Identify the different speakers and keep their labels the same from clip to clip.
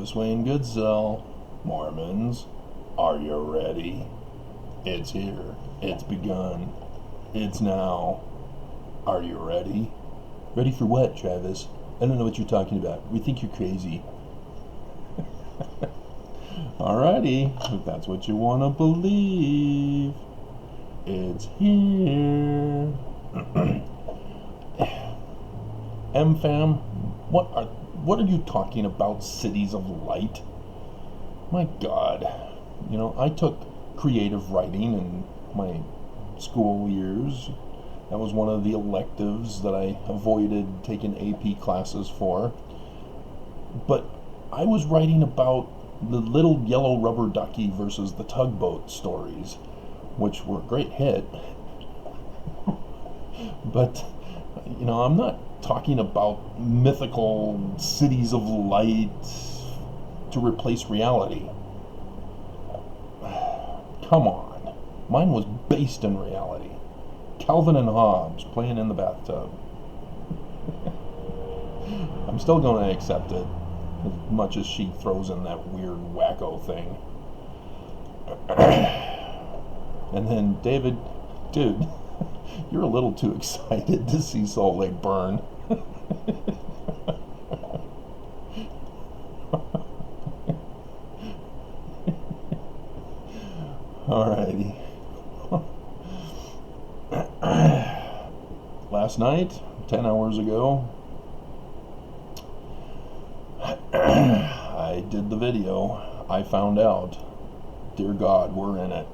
Speaker 1: This way in Goodsell. Mormons, are you ready? It's here. It's begun. It's now. Are you ready? Ready for what, Travis? I don't know what you're talking about. We think you're crazy. Alrighty, if that's what you want to believe. It's here. M-Fam, what are you talking about, cities of light? My God. You know, I took creative writing in my school years. That was one of the electives that I avoided taking AP classes for. But I was writing about the little yellow rubber ducky versus the tugboat stories, which were a great hit. But, you know, I'm not talking about mythical cities of light to replace reality. Come on. Mine was based in reality. Calvin and Hobbes playing in the bathtub. I'm still going to accept it, as much as she throws in that weird wacko thing. And then David, dude, you're a little too excited to see Salt Lake burn. Alrighty. Last night, 10 hours ago, I did the video. I found out. Dear God, we're in it.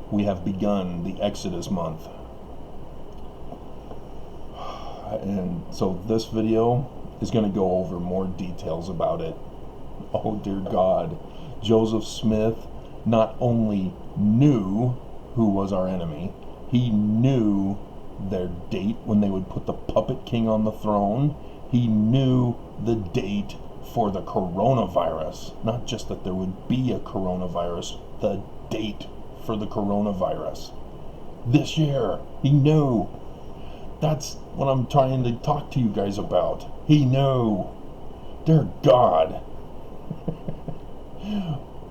Speaker 1: We have begun the Exodus month. And so this video is going to go over more details about it. Oh dear God, Joseph Smith not only knew who was our enemy, he knew their date when they would put the puppet king on the throne. He knew the date for the coronavirus. Not just that there would be a coronavirus, the date for the coronavirus. This year, he knew. That's what I'm trying to talk to you guys about. He knew. Dear God.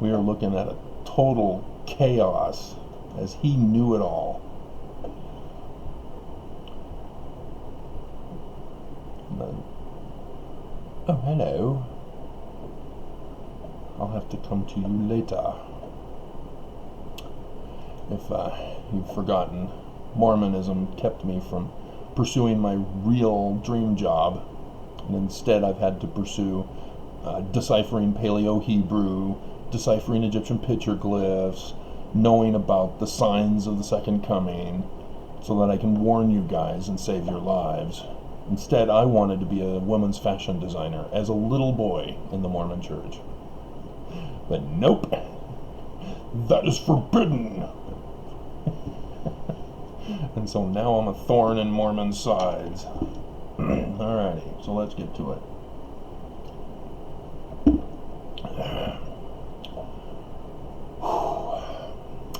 Speaker 1: We are looking at a total chaos as he knew it all. Oh, hello. I'll have to come to you later. If you've forgotten, Mormonism kept me from pursuing my real dream job, and instead I've had to pursue deciphering Paleo-Hebrew, deciphering Egyptian petroglyphs, knowing about the signs of the second coming, so that I can warn you guys and save your lives. Instead, I wanted to be a women's fashion designer as a little boy in the Mormon church. But nope, that is forbidden. And so now I'm a thorn in Mormon sides. Alrighty, so let's get to it.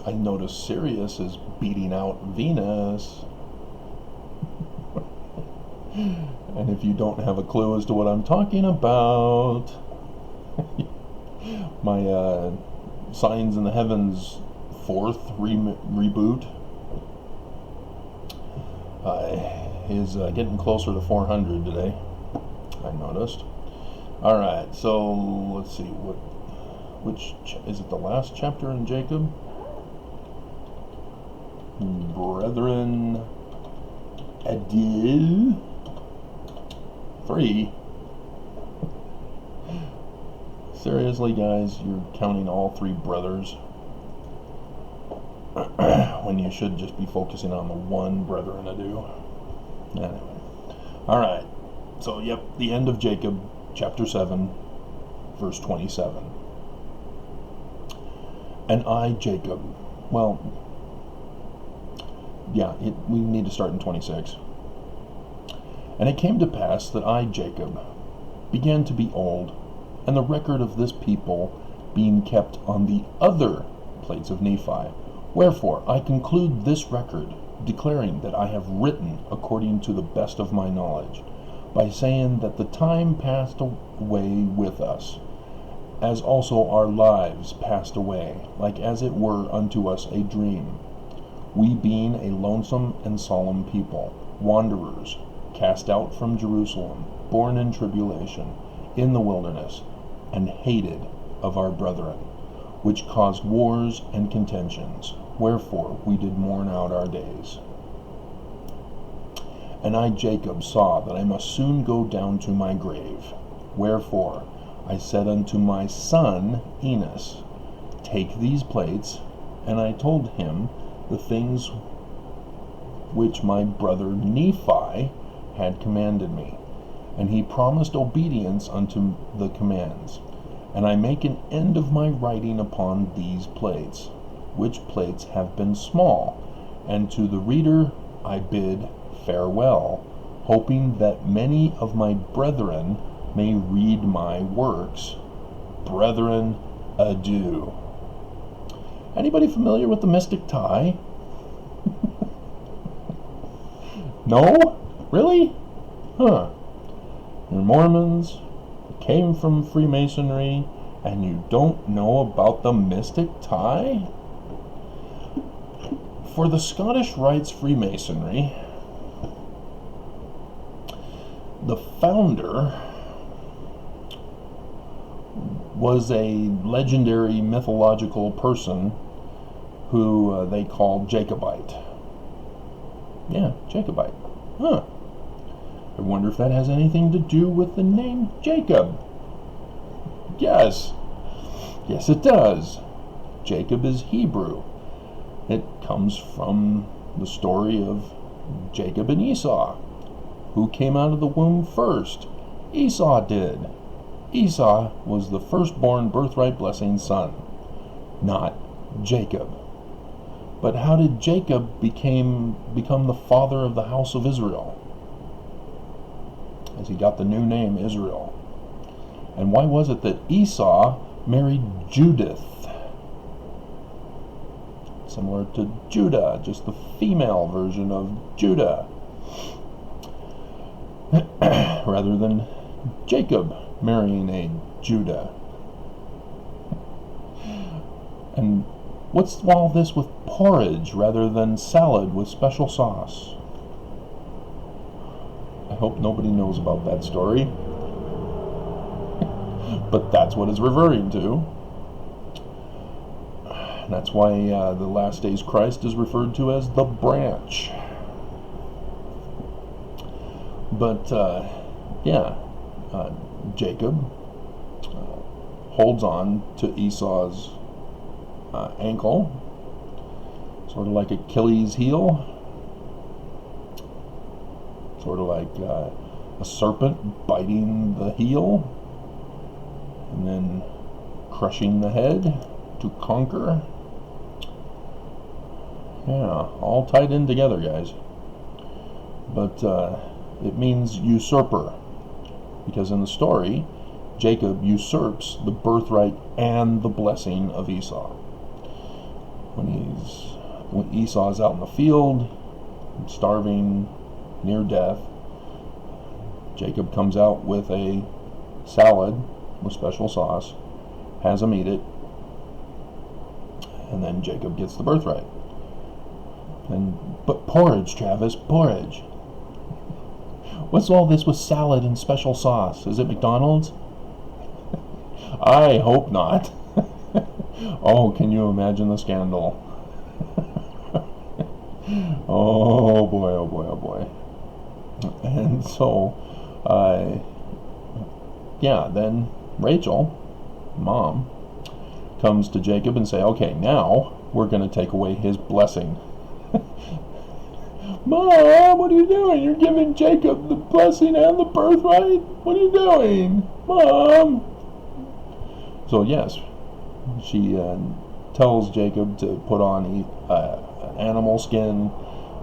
Speaker 1: I notice Sirius is beating out Venus. And if you don't have a clue as to what I'm talking about, my Signs in the Heavens 4th reboot is getting closer to 400 today, I noticed. Alright, so let's see, which is it, the last chapter in Jacob? Brethren, adieu. 3. Seriously, guys, you're counting all 3 brothers when you should just be focusing on the one brethren adieu. Anyway. Alright, so yep, the end of Jacob, chapter 7, verse 27. And I, Jacob, well, yeah, we need to start in 26. And it came to pass that I, Jacob, began to be old, and the record of this people being kept on the other plates of Nephi. Wherefore I conclude this record, declaring that I have written according to the best of my knowledge. by saying that the time passed away with us, as also our lives passed away, like as it were unto us a dream. We being a lonesome and solemn people, wanderers, cast out from Jerusalem, born in tribulation, in the wilderness, and hated of our brethren, which caused wars and contentions, wherefore we did mourn out our days. And I, Jacob, saw that I must soon go down to my grave. Wherefore I said unto my son Enos, take these plates. And I told him the things which my brother Nephi had commanded me. And he promised obedience unto the commands. And I make an end of my writing upon these plates, which plates have been small. And to the reader I bid farewell, hoping that many of my brethren may read my works. Brethren, adieu. Anybody familiar with the mystic tie? No? Really? Huh. You're Mormons, came from Freemasonry, and you don't know about the mystic tie? For the Scottish Rites Freemasonry, the founder was a legendary mythological person who they called Jacobite. Yeah, Jacobite. Huh. I wonder if that has anything to do with the name Jacob. Yes. Yes, it does. Jacob is Hebrew. It comes from the story of Jacob and Esau. Who came out of the womb first? Esau did. Esau was the firstborn birthright blessing son, not Jacob. But how did Jacob become the father of the house of Israel? As he got the new name Israel. And why was it that Esau married Judith? Similar to Judah, just the female version of Judah. Rather than Jacob marrying a Judah. And what's all this with porridge rather than salad with special sauce? I hope nobody knows about that story. But that's what it's referring to. And that's why the last days Christ is referred to as the branch. But Jacob holds on to Esau's ankle, sort of like Achilles' heel, sort of like a serpent biting the heel and then crushing the head to conquer. Yeah, all tied in together, guys. But it means usurper, because in the story, Jacob usurps the birthright and the blessing of Esau. When Esau is out in the field, starving, near death, Jacob comes out with a salad with special sauce, has him eat it, and then Jacob gets the birthright. But porridge, Travis, porridge. What's all this with salad and special sauce? Is it McDonald's? I hope not. Oh, can you imagine the scandal? Oh boy, oh boy, oh boy. And so, then Rachel, mom, comes to Jacob and say, okay, now we're going to take away his blessing. Mom, what are you doing? You're giving Jacob the blessing and the birthright? What are you doing? Mom! So yes, she tells Jacob to put on an animal skin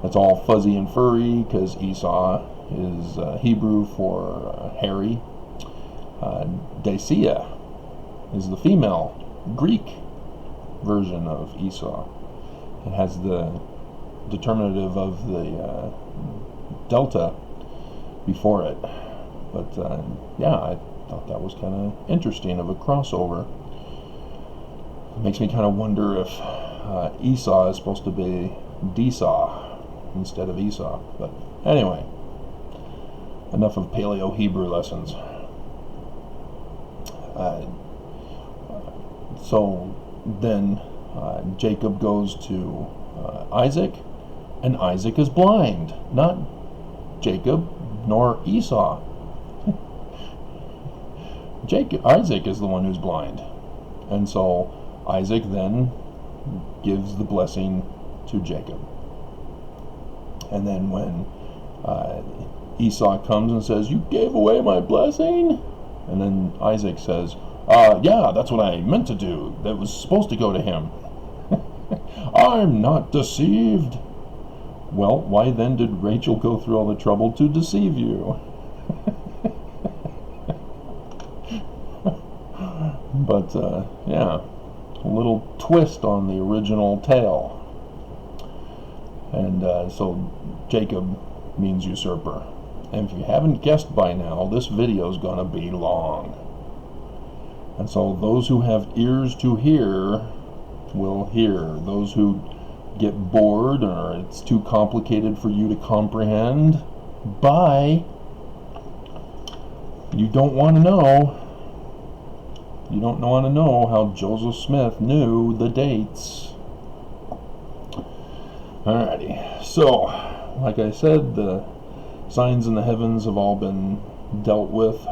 Speaker 1: that's all fuzzy and furry, because Esau is Hebrew for hairy. Dacia is the female Greek version of Esau. It has the determinative of the delta before it. But yeah, I thought that was kind of interesting of a crossover. It makes me kind of wonder if Esau is supposed to be Esau instead of Esau. But anyway, enough of Paleo Hebrew lessons. So then Jacob goes to Isaac, and Isaac is blind. Not Jacob nor Esau. Isaac is the one who's blind. And so Isaac then gives the blessing to Jacob. And then when Esau comes and says, "You gave away my blessing?" And then Isaac says, "Yeah, that's what I meant to do. That was supposed to go to him." "I'm not deceived." Well, why then did Rachel go through all the trouble to deceive you? But, yeah, a little twist on the original tale. And so Jacob means usurper. And if you haven't guessed by now, this video is going to be long. And so those who have ears to hear will hear. Those who get bored or it's too complicated for you to comprehend, bye. You don't want to know. You don't want to know how Joseph Smith knew the dates. Alrighty, so like I said, the signs in the heavens have all been dealt with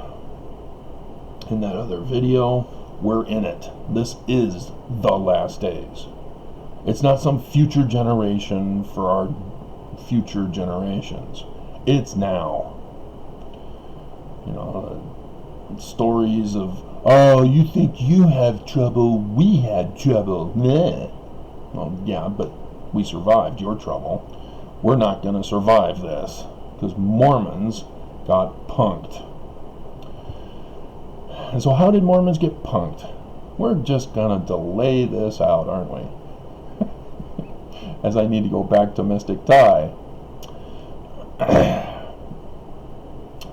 Speaker 1: in that other video. We're in it. This is the last days. It's not some future generation for our future generations. It's now. You know, stories of, "Oh, you think you have trouble, we had trouble." Meh. Well, yeah, but we survived your trouble. We're not going to survive this, because Mormons got punked. And so how did Mormons get punked? We're just going to delay this out, aren't we? As I need to go back to Mystic Tie.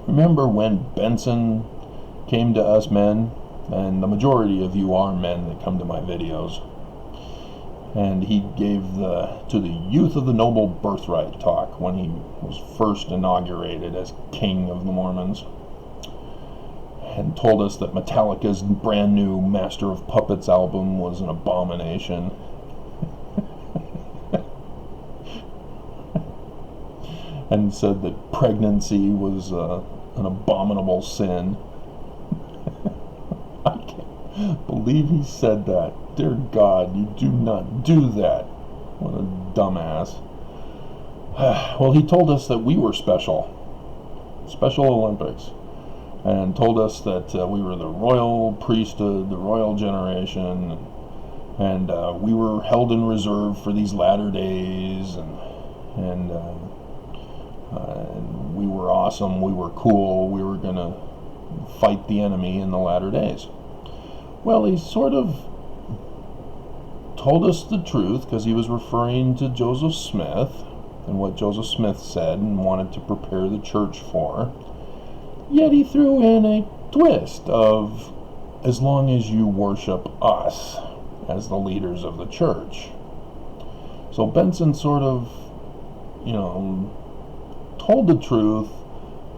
Speaker 1: Remember when Benson came to us men? And the majority of you are men that come to my videos. And he gave to the youth of the noble birthright talk when he was first inaugurated as king of the Mormons. And told us that Metallica's brand new Master of Puppets album was an abomination. And said that pregnancy was an abominable sin. I can't believe he said that. Dear God, you do not do that. What a dumbass. Well, he told us that we were special. Special Olympics. And told us that we were the royal priesthood, the royal generation, and we were held in reserve for these latter days, and we were awesome, we were cool, we were going to fight the enemy in the latter days. Well, he sort of told us the truth because he was referring to Joseph Smith and what Joseph Smith said and wanted to prepare the church for. Yet he threw in a twist of, as long as you worship us as the leaders of the church. So Benson sort of, you know, told the truth,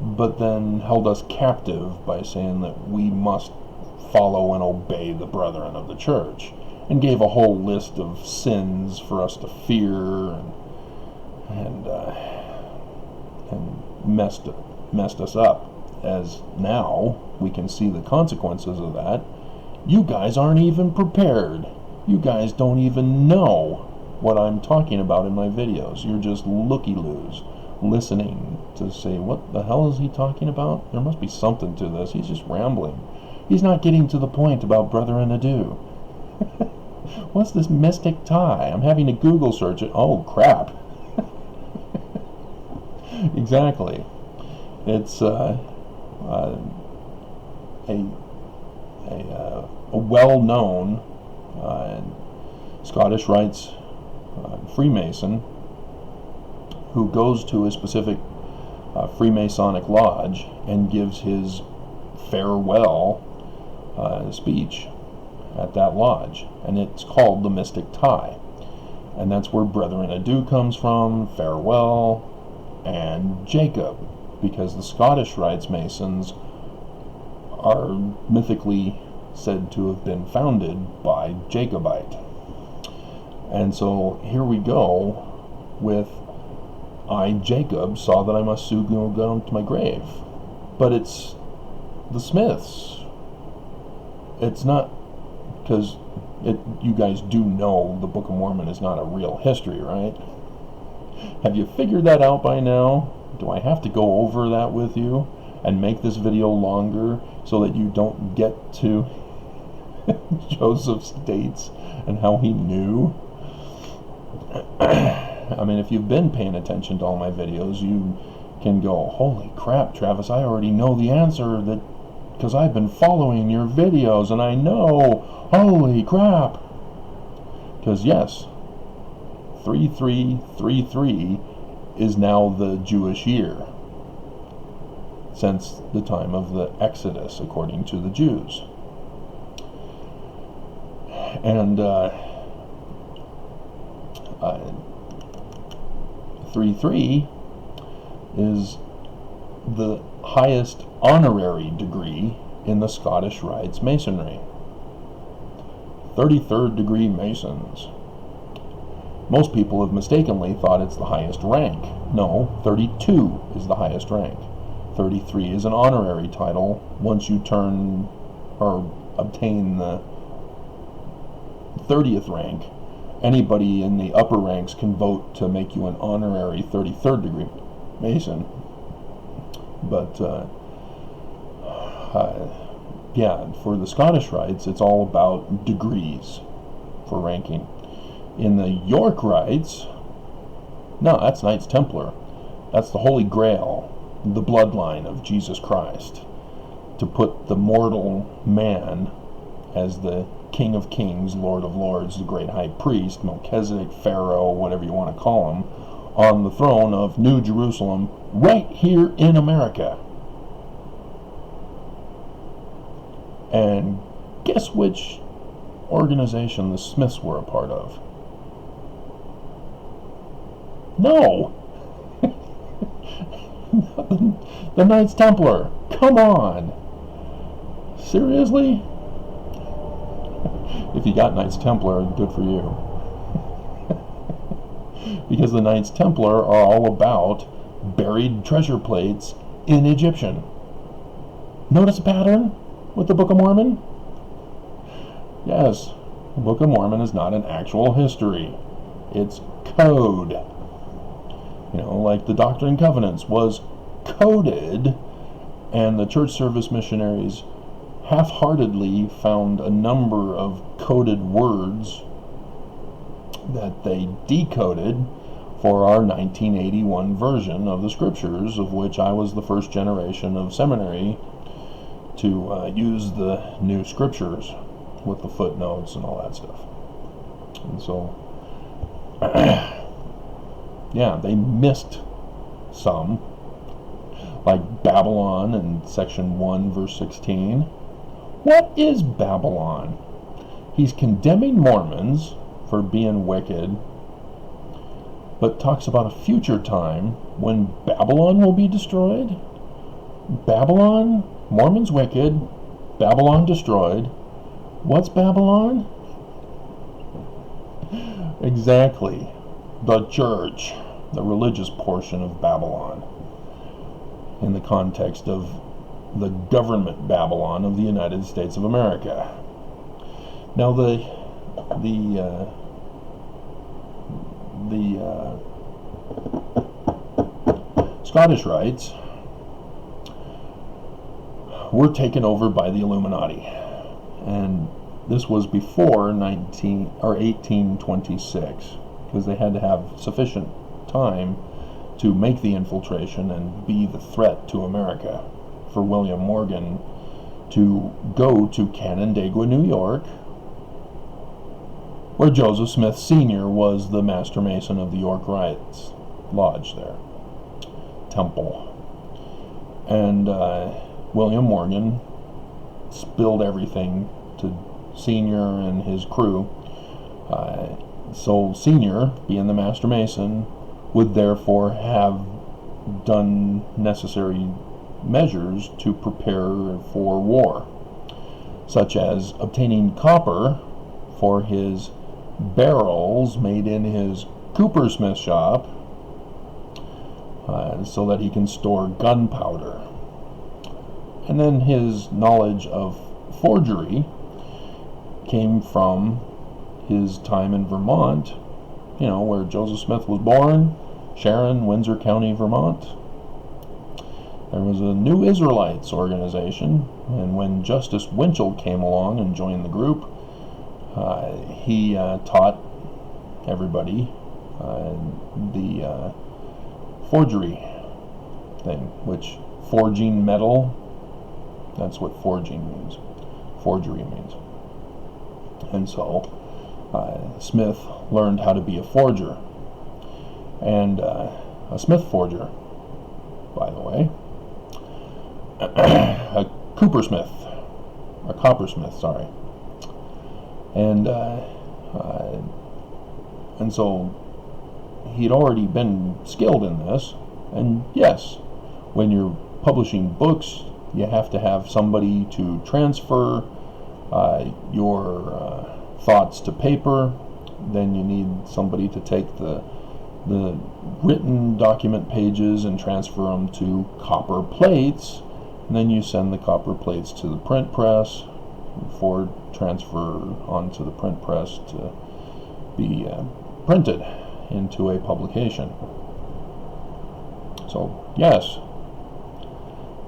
Speaker 1: but then held us captive by saying that we must follow and obey the brethren of the church, and gave a whole list of sins for us to fear, and messed us up. As now we can see the consequences of that. You guys aren't even prepared. You guys don't even know what I'm talking about in my videos. You're just looky-loos, listening to say, what the hell is he talking about? There must be something to this. He's just rambling. He's not getting to the point about Brother and Adu. What's this mystic tie? I'm having to Google search it. Oh, crap. Exactly. It's a well-known Scottish Rites Freemason who goes to a specific Freemasonic lodge and gives his farewell speech at that lodge, and it's called the Mystic Tie, and that's where Brethren Adieu comes from, farewell, and Jacob, because the Scottish Rites Masons are mythically said to have been founded by Jacobite. And so here we go with, I, Jacob, saw that I must soon go down to my grave. But it's the Smiths. It's not, because you guys do know the Book of Mormon is not a real history, right? Have you figured that out by now? Do I have to go over that with you and make this video longer so that you don't get to Joseph's dates and how he knew? I mean, if you've been paying attention to all my videos, you can go, holy crap, Travis, I already know the answer, that because I've been following your videos and I know, holy crap. Because yes, 3333 is now the Jewish year, since the time of the Exodus, according to the Jews. And 33 is the highest honorary degree in the Scottish Rites Masonry. 33rd degree Masons. Most people have mistakenly thought it's the highest rank. No, 32 is the highest rank. 33 is an honorary title. Once you turn or obtain the 30th rank, anybody in the upper ranks can vote to make you an honorary 33rd degree Mason. But yeah, for the Scottish Rites, it's all about degrees for ranking. In the York Rites, no, that's Knights Templar. That's the Holy Grail, the bloodline of Jesus Christ, to put the mortal man as the King of Kings, Lord of Lords, the great high priest, Melchizedek, Pharaoh, whatever you want to call him, on the throne of New Jerusalem right here in America. And guess which organization the Smiths were a part of? No! The Knights Templar. Come on! Seriously? If you got Knights Templar, good for you. Because the Knights Templar are all about buried treasure plates in Egyptian. Notice a pattern with the Book of Mormon? Yes, the Book of Mormon is not an actual history. It's code. You know, like the Doctrine and Covenants was coded, and the church service missionaries half-heartedly found a number of coded words that they decoded for our 1981 version of the scriptures, of which I was the first generation of seminary to use the new scriptures with the footnotes and all that stuff. And so, yeah, they missed some, like Babylon in section 1, verse 16. What is Babylon? He's condemning Mormons for being wicked, but talks about a future time when Babylon will be destroyed. Babylon, Mormons wicked, Babylon destroyed. What's Babylon? Exactly. The church, the religious portion of Babylon, in the context of the government Babylon of the United States of America. Now the Scottish Rites were taken over by the Illuminati, and this was before 1826, because they had to have sufficient time to make the infiltration and be the threat to America for William Morgan to go to Canandaigua, New York, where Joseph Smith Sr. was the Master Mason of the York Rites Lodge there, Temple. And William Morgan spilled everything to Senior and his crew. So Senior, being the Master Mason, would therefore have done necessary measures to prepare for war, such as obtaining copper for his barrels made in his coopersmith shop, so that he can store gunpowder. And then his knowledge of forgery came from his time in Vermont, where Joseph Smith was born, Sharon, Windsor County, Vermont. There was a New Israelites organization, and when Justice Winchell came along and joined the group, he taught everybody the forgery thing, which forging metal, that's what forging means. Forgery means. And so Smith learned how to be a forger, and a Smith forger, by the way, a coopersmith, a coppersmith, sorry, and so he'd already been skilled in this. And yes, when you're publishing books, you have to have somebody to transfer your thoughts to paper. Then you need somebody to take the written document pages and transfer them to copper plates, and then you send the copper plates to the print press for transfer onto the print press to be printed into a publication. So yes,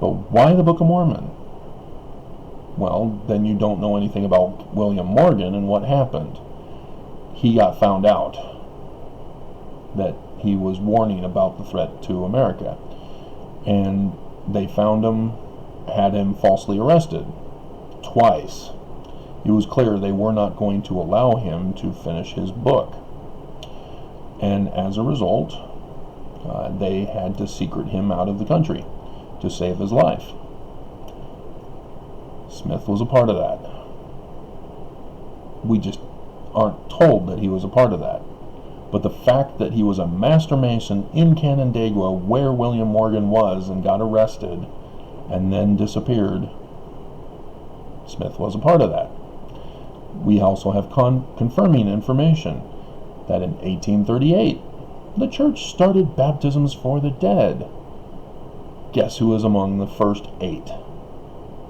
Speaker 1: but why the Book of Mormon? Well, then you don't know anything about William Morgan and what happened. He got found out that he was warning about the threat to America, and they found him, had him falsely arrested twice. It was clear they were not going to allow him to finish his book, and as a result, they had to secret him out of the country to save his life. Smith was a part of that. We just aren't told that he was a part of that. But the fact that he was a Master Mason in Canandaigua, where William Morgan was, and got arrested and then disappeared, Smith was a part of that. We also have confirming information that in 1838, the church started baptisms for the dead. Guess who was among the first 8?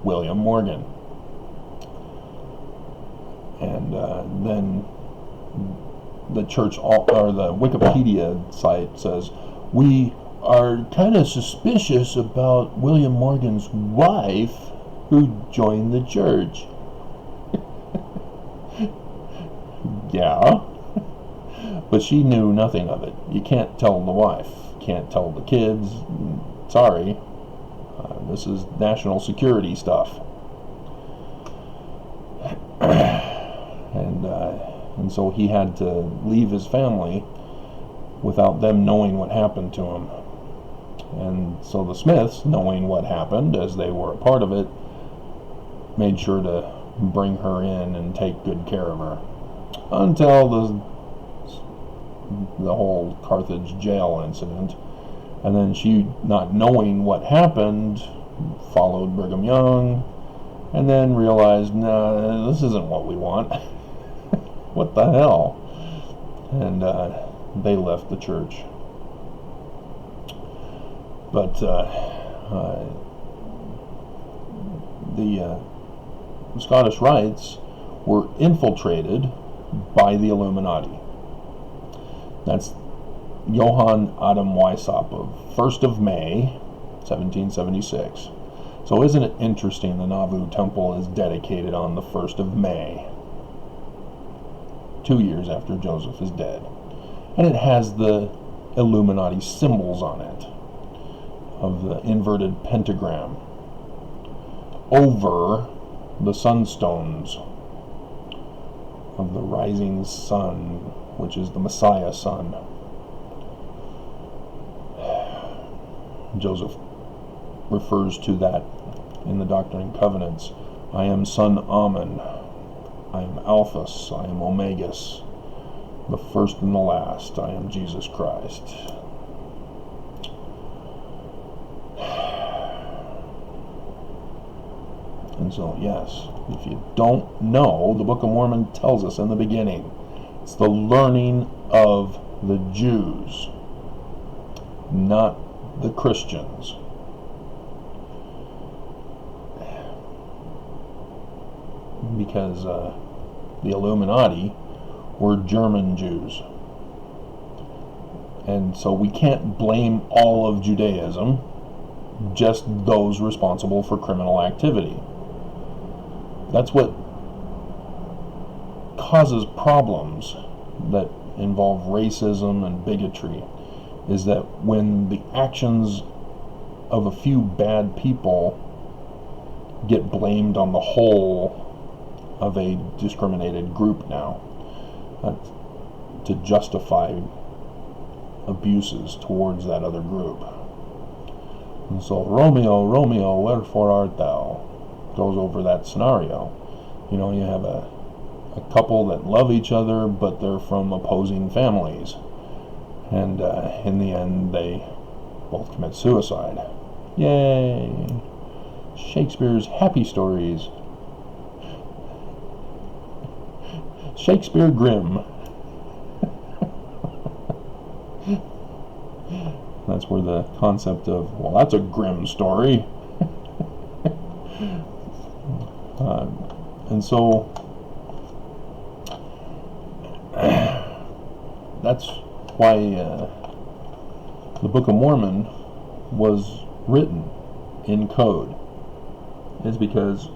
Speaker 1: William Morgan. And then the church, or the Wikipedia site says, we are kind of suspicious about William Morgan's wife who joined the church. Yeah, but she knew nothing of it. You can't tell the wife, can't tell the kids. Sorry, this is national security stuff. And so he had to leave his family without them knowing what happened to him. And so the Smiths, knowing what happened, as they were a part of it, made sure to bring her in and take good care of her until the whole Carthage jail incident. And then she, not knowing what happened, followed Brigham Young, and then realized, nah, this isn't what we want. What the hell? And they left the church. But the Scottish Rites were infiltrated by the Illuminati. That's Johann Adam Weishaupt of 1st of May, 1776. So isn't it interesting the Nauvoo Temple is dedicated on the 1st of May, 2 years after Joseph is dead. And it has the Illuminati symbols on it, of the inverted pentagram, over the sunstones of the rising sun, which is the Messiah sun. Joseph refers to that in the Doctrine and Covenants. I am Son Amen. I am Alphas. I am Omegas. The first and the last. I am Jesus Christ. And so, yes, if you don't know, the Book of Mormon tells us in the beginning, it's the learning of the Jews, not the Christians. Because the Illuminati were German Jews. And so we can't blame all of Judaism, just those responsible for criminal activity. That's what causes problems that involve racism and bigotry, is that when the actions of a few bad people get blamed on the whole of a discriminated group now, to justify abuses towards that other group. And so, Romeo, Romeo, wherefore art thou? Goes over that scenario. You know, you have a couple that love each other, but they're from opposing families. And in the end, they both commit suicide. Yay! Shakespeare's happy stories. Shakespeare Grimm. That's where the concept of, well, that's a grim story. And so that's why the Book of Mormon was written in code, is because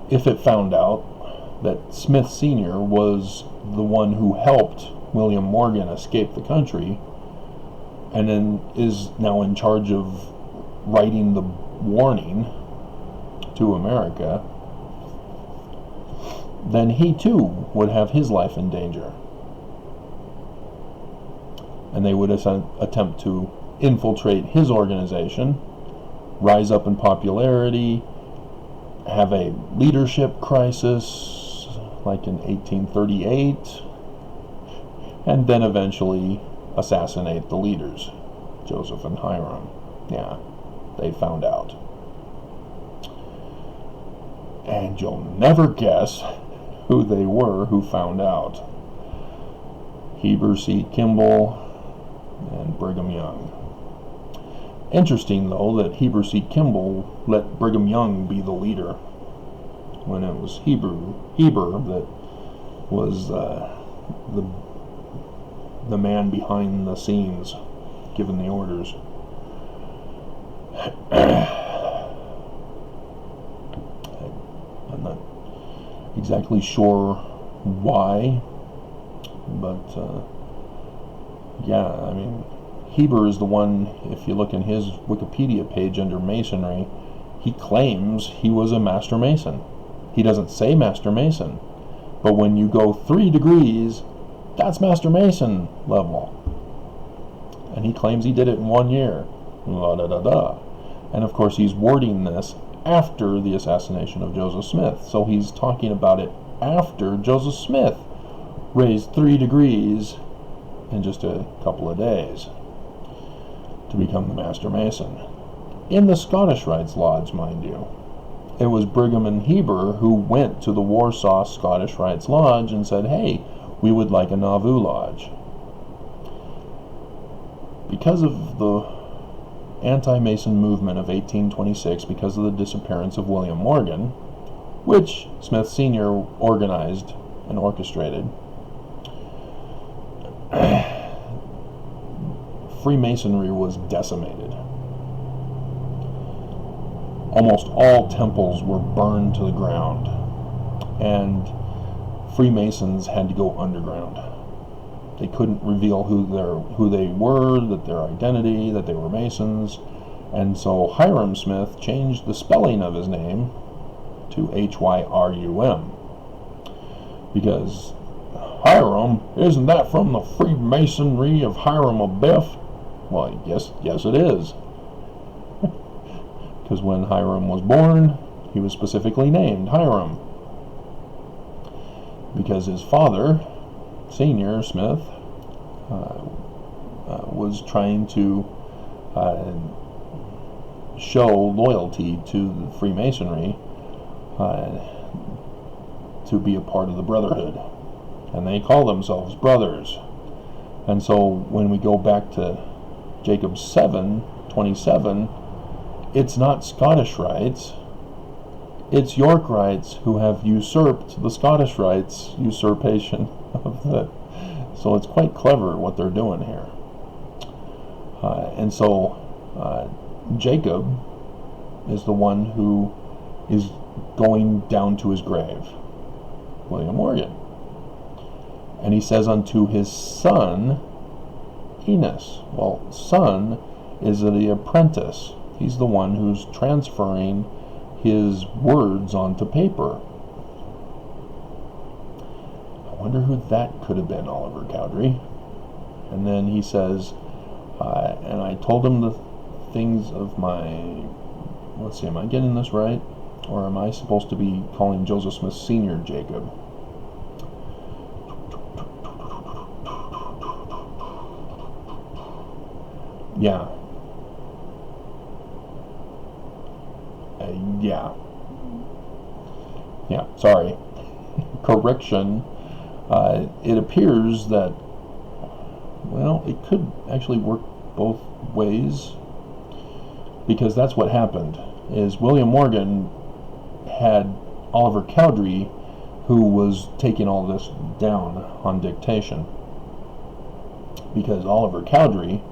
Speaker 1: if it found out that Smith Sr. was the one who helped William Morgan escape the country, and then is now in charge of writing the warning to America, then he too would have his life in danger. And they would attempt to infiltrate his organization, rise up in popularity, have a leadership crisis, like in 1838, and then eventually assassinate the leaders, Joseph and Hiram. Yeah, they found out. And you'll never guess who they were who found out. Heber C. Kimball and Brigham Young. Interesting, though, that Heber C. Kimball let Brigham Young be the leader, when it was Heber that was the man behind the scenes giving the orders. I'm not exactly sure why, but yeah, I mean, Heber is the one, if you look in his Wikipedia page under Masonry, he claims he was a Master Mason. He doesn't say Master Mason, but when you go 3 degrees, that's Master Mason level. And he claims he did it in 1 year. La da da da. And of course he's wording this after the assassination of Joseph Smith. So he's talking about it after Joseph Smith raised 3 degrees in just a couple of days to become the Master Mason. In the Scottish Rites Lodge, mind you. It was Brigham and Heber who went to the Warsaw Scottish Rites Lodge and said, hey, we would like a Nauvoo Lodge. Because of the anti-Mason movement of 1826, because of the disappearance of William Morgan, which Smith Sr. organized and orchestrated, Freemasonry was decimated. Almost all temples were burned to the ground, and Freemasons had to go underground. They couldn't reveal who they were, that their identity, that they were Masons, and so Hiram Smith changed the spelling of his name to Hyrum, because Hiram, isn't that from the Freemasonry of Hiram Abiff? Well, yes it is. because when Hiram was born, he was specifically named Hiram, because his father, Senior Smith, was trying to show loyalty to the Freemasonry, to be a part of the Brotherhood, and they call themselves brothers. And so when we go back to Jacob 7:27, it's not Scottish rights, it's York rights who have usurped the Scottish rights usurpation of the. So it's quite clever what they're doing here. And so Jacob is the one who is going down to his grave, William Morgan. And he says unto his son, Enos. Well, son is the apprentice. He's the one who's transferring his words onto paper. I wonder who that could have been, Oliver Cowdery. And then he says, and I told him the things of my, let's see, am I getting this right? Or am I supposed to be calling Joseph Smith Sr. Jacob? Yeah. Yeah, sorry. Correction. It appears that, well, it could actually work both ways, because that's what happened, is William Morgan had Oliver Cowdery, who was taking all this down on dictation, because Oliver Cowdery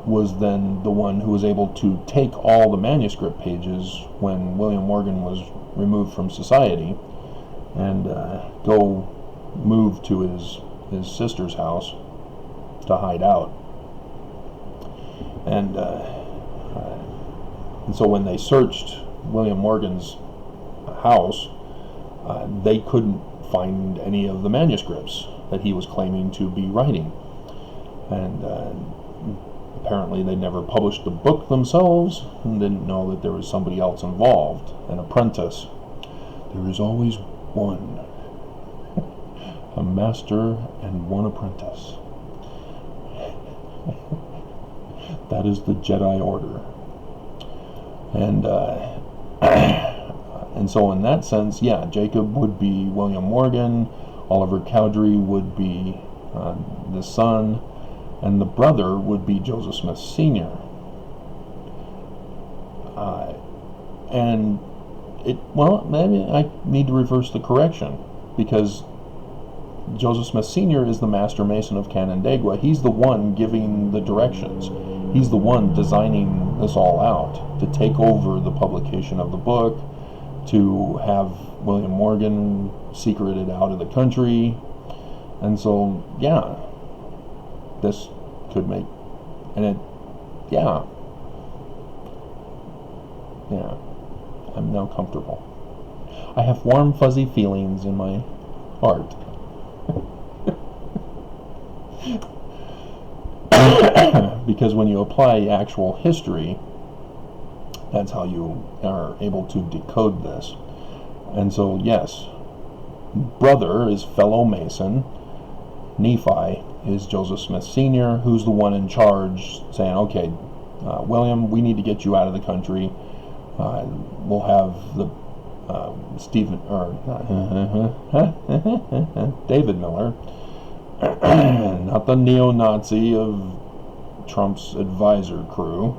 Speaker 1: was then the one who was able to take all the manuscript pages when William Morgan was removed from society and go move to his sister's house to hide out. And so when they searched William Morgan's house, they couldn't find any of the manuscripts that he was claiming to be writing. And apparently they never published the book themselves and didn't know that there was somebody else involved, an apprentice. There is always one, a master and one apprentice. That is the Jedi Order. And so in that sense, yeah, Jacob would be William Morgan, Oliver Cowdery would be the son, and the brother would be Joseph Smith Sr. And maybe I need to reverse the correction, because Joseph Smith Sr. is the Master Mason of Canandaigua. He's the one giving the directions. He's the one designing this all out, to take over the publication of the book, to have William Morgan secreted out of the country. And so, yeah, this could make, and it, yeah, I'm now comfortable. I have warm, fuzzy feelings in my heart. Because when you apply actual history, that's how you are able to decode this. And so, yes, brother is fellow Mason. Nephi is Joseph Smith Sr., who's the one in charge, saying, okay, William, we need to get you out of the country. We'll have the David Miller, not the neo-Nazi of Trump's advisor crew.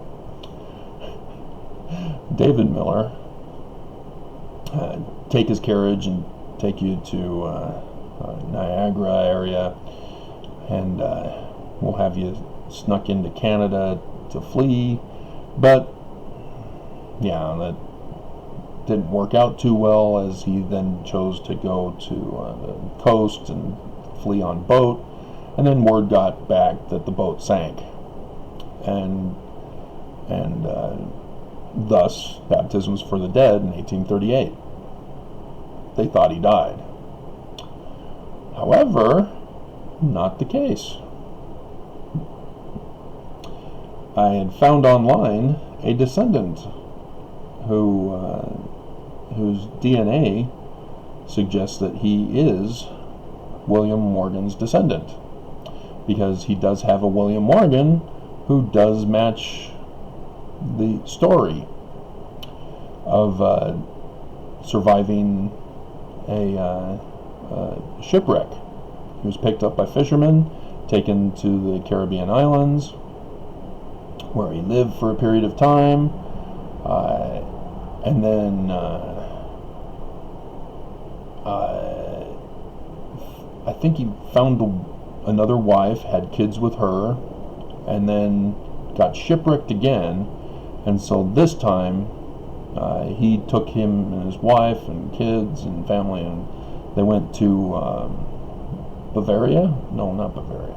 Speaker 1: David Miller, take his carriage and take you to Niagara area, and we'll have you snuck into Canada to flee. But yeah, that didn't work out too well, as he then chose to go to the coast and flee on boat, and then word got back that the boat sank, and thus baptisms for the dead in 1838. They thought he died. However, not the case. I had found online a descendant whose DNA suggests that he is William Morgan's descendant, because he does have a William Morgan who does match the story of surviving a shipwreck. He was picked up by fishermen, taken to the Caribbean islands, where he lived for a period of time, and then I think he found another wife, had kids with her, and then got shipwrecked again. And so this time he took him and his wife and kids and family, and they went to Bavaria? No, not Bavaria.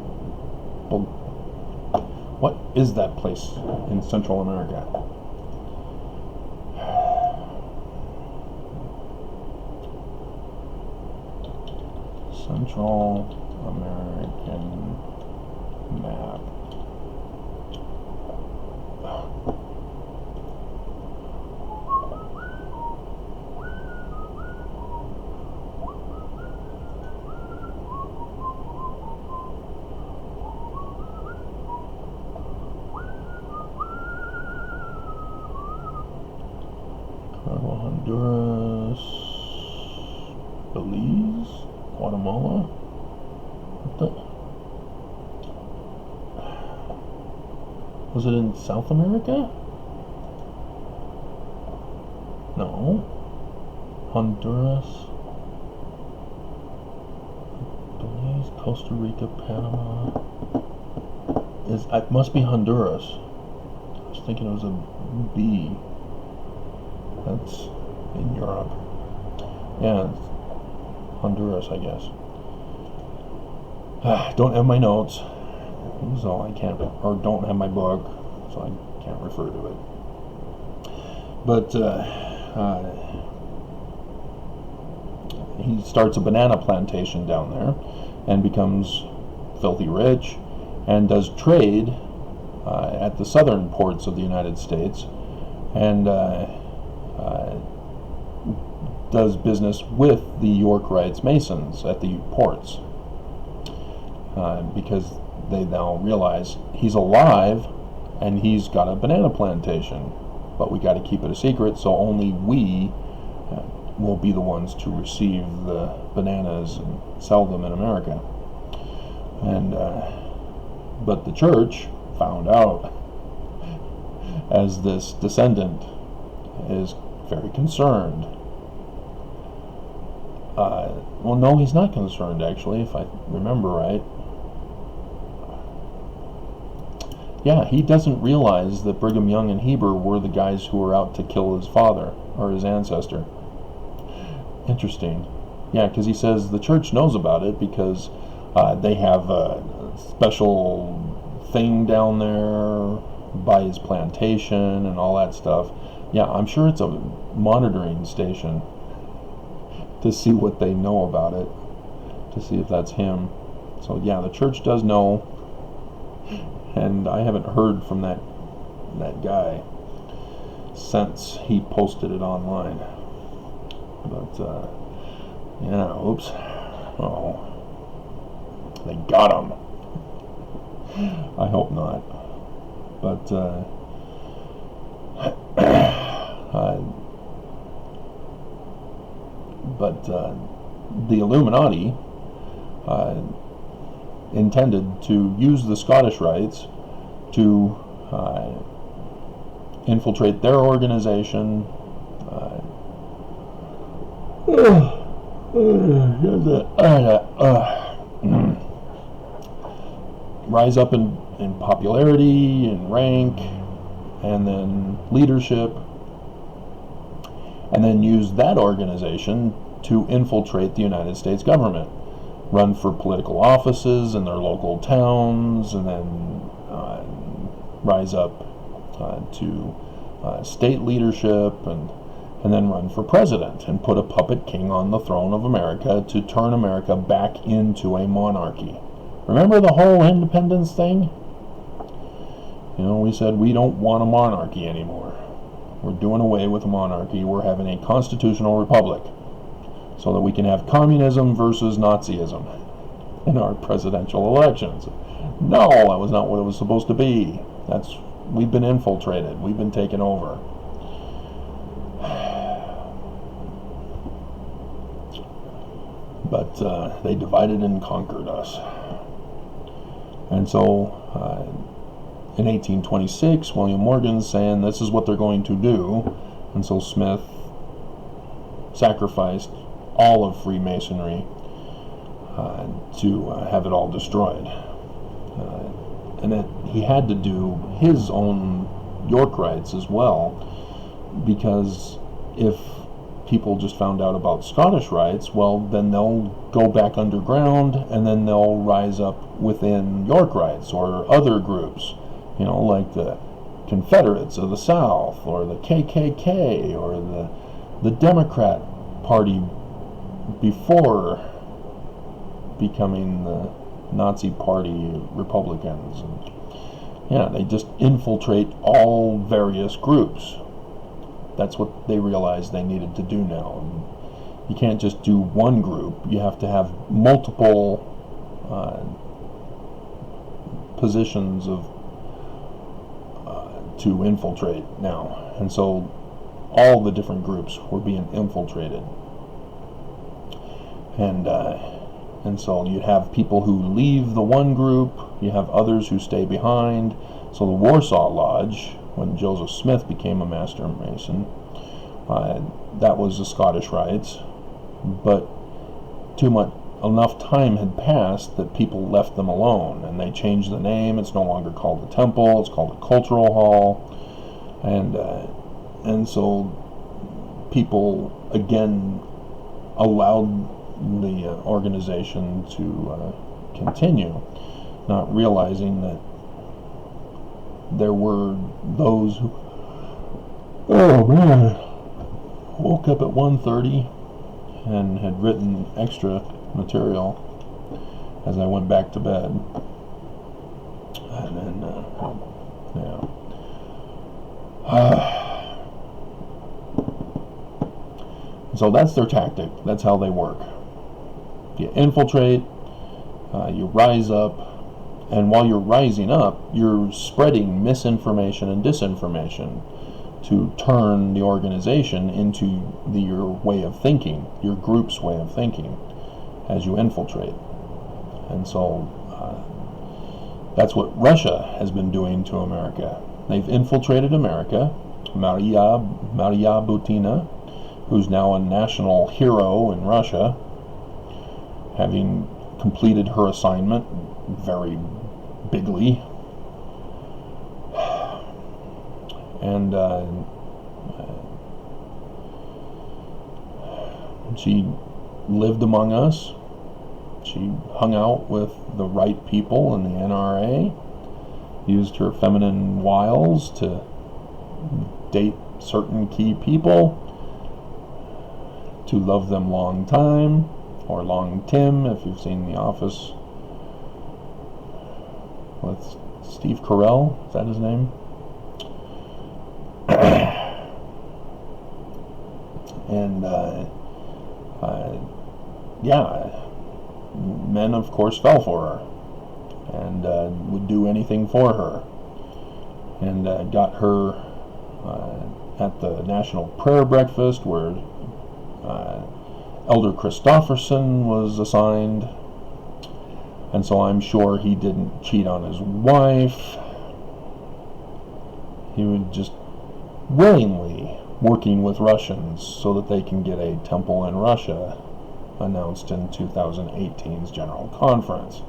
Speaker 1: What is that place in Central America? Central American map. Honduras, Belize, Guatemala. Was it in South America? No. Honduras, Belize, Costa Rica, Panama. It must be Honduras. I was thinking it was a B. That's in Europe. Yeah, Honduras, I guess. Don't have my notes, so I can't, or don't have my book, so I can't refer to it. But he starts a banana plantation down there and becomes filthy rich, and does trade at the southern ports of the United States, and does business with the York-Rites Masons at the ports, because they now realize he's alive and he's got a banana plantation, but we got to keep it a secret, so only we will be the ones to receive the bananas and sell them in America. And but the church found out, as this descendant is very concerned. Well, no, he's not concerned, actually, if I remember right. Yeah, he doesn't realize that Brigham Young and Heber were the guys who were out to kill his father, or his ancestor. Interesting. Yeah, because he says the church knows about it because they have a special thing down there by his plantation and all that stuff. Yeah, I'm sure it's a monitoring station to see what they know about it, to see if that's him. So yeah, the church does know, and I haven't heard from that guy since he posted it online. But yeah, oops. Oh, they got him. I hope not. But the Illuminati intended to use the Scottish Rites to infiltrate their organization, rise up in popularity and rank, and then leadership, and then use that organization to infiltrate the United States government, run for political offices in their local towns, and then rise up to state leadership, and then run for president and put a puppet king on the throne of America to turn America back into a monarchy. Remember the whole independence thing? You know, we said we don't want a monarchy anymore. We're doing away with a monarchy. We're having a constitutional republic so that we can have communism versus Nazism in our presidential elections. No, that was not what it was supposed to be. We've been infiltrated. We've been taken over. But they divided and conquered us. And so in 1826, William Morgan's saying this is what they're going to do. And so Smith sacrificed all of Freemasonry to have it all destroyed. And that he had to do his own York rites as well, because if people just found out about Scottish rites, well, then they'll go back underground and then they'll rise up within York rites or other groups, you know, like the Confederates of the South or the KKK or the Democrat Party before becoming the Nazi Party Republicans. And yeah, they just infiltrate all various groups. That's what they realized they needed to do now. And you can't just do one group. You have to have multiple positions of to infiltrate now. And so all the different groups were being infiltrated. And so you have people who leave the one group, you have others who stay behind. So the Warsaw Lodge, when Joseph Smith became a Master Mason, that was the Scottish Rites, but enough time had passed that people left them alone, and they changed the name. It's no longer called the Temple, it's called the Cultural Hall, and so people again allowed the organization to continue, not realizing that there were those who, oh man, woke up at 1:30 and had written extra material as I went back to bed. And then, so that's their tactic. That's how they work. You infiltrate, you rise up, and while you're rising up, you're spreading misinformation and disinformation to turn the organization into your way of thinking, your group's way of thinking, as you infiltrate. And so that's what Russia has been doing to America. They've infiltrated America. Maria Butina, who's now a national hero in Russia, having completed her assignment very bigly, and she lived among us. She hung out with the right people in the NRA, used her feminine wiles to date certain key people, to love them long time, or Long Tim, if you've seen The Office with Steve Carell, is that his name? And men of course fell for her and would do anything for her, and got her at the National Prayer Breakfast where Elder Christofferson was assigned. And so I'm sure he didn't cheat on his wife. He would just willingly working with Russians so that they can get a temple in Russia announced in 2018's General Conference.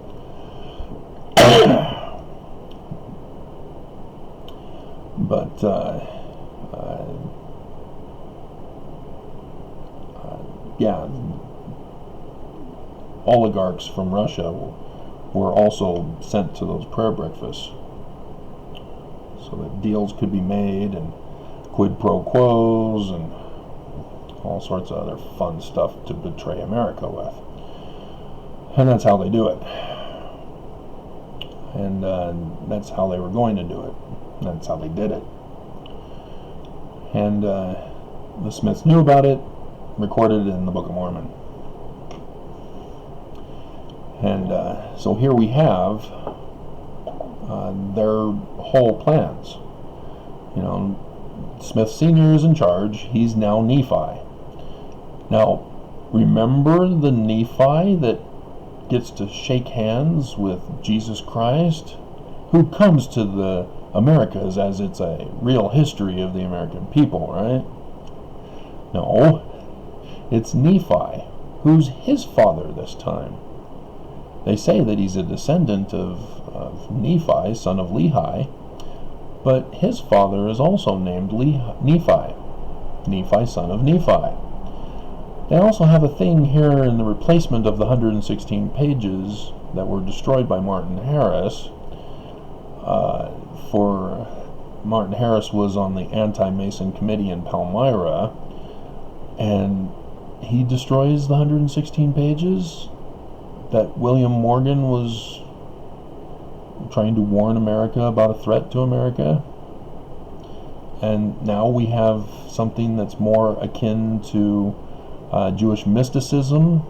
Speaker 1: But oligarchs from Russia were also sent to those prayer breakfasts so that deals could be made, and quid pro quos and all sorts of other fun stuff to betray America with. And that's how they do it. And that's how they were going to do it. That's how they did it. And the Smiths knew about it, recorded it in the Book of Mormon. And so here we have their whole plans. You know, Smith Sr. is in charge. He's now Nephi. Now, remember the Nephi that gets to shake hands with Jesus Christ, who comes to the Americas as it's a real history of the American people, right? No, it's Nephi, who's his father this time. They say that he's a descendant of Nephi, son of Lehi, but his father is also named Nephi, son of Nephi. They also have a thing here in the replacement of the 116 pages that were destroyed by Martin Harris. For Martin Harris was on the Anti-Mason Committee in Palmyra, and he destroys the 116 pages that William Morgan was trying to warn America about a threat to America. And now we have something that's more akin to Jewish mysticism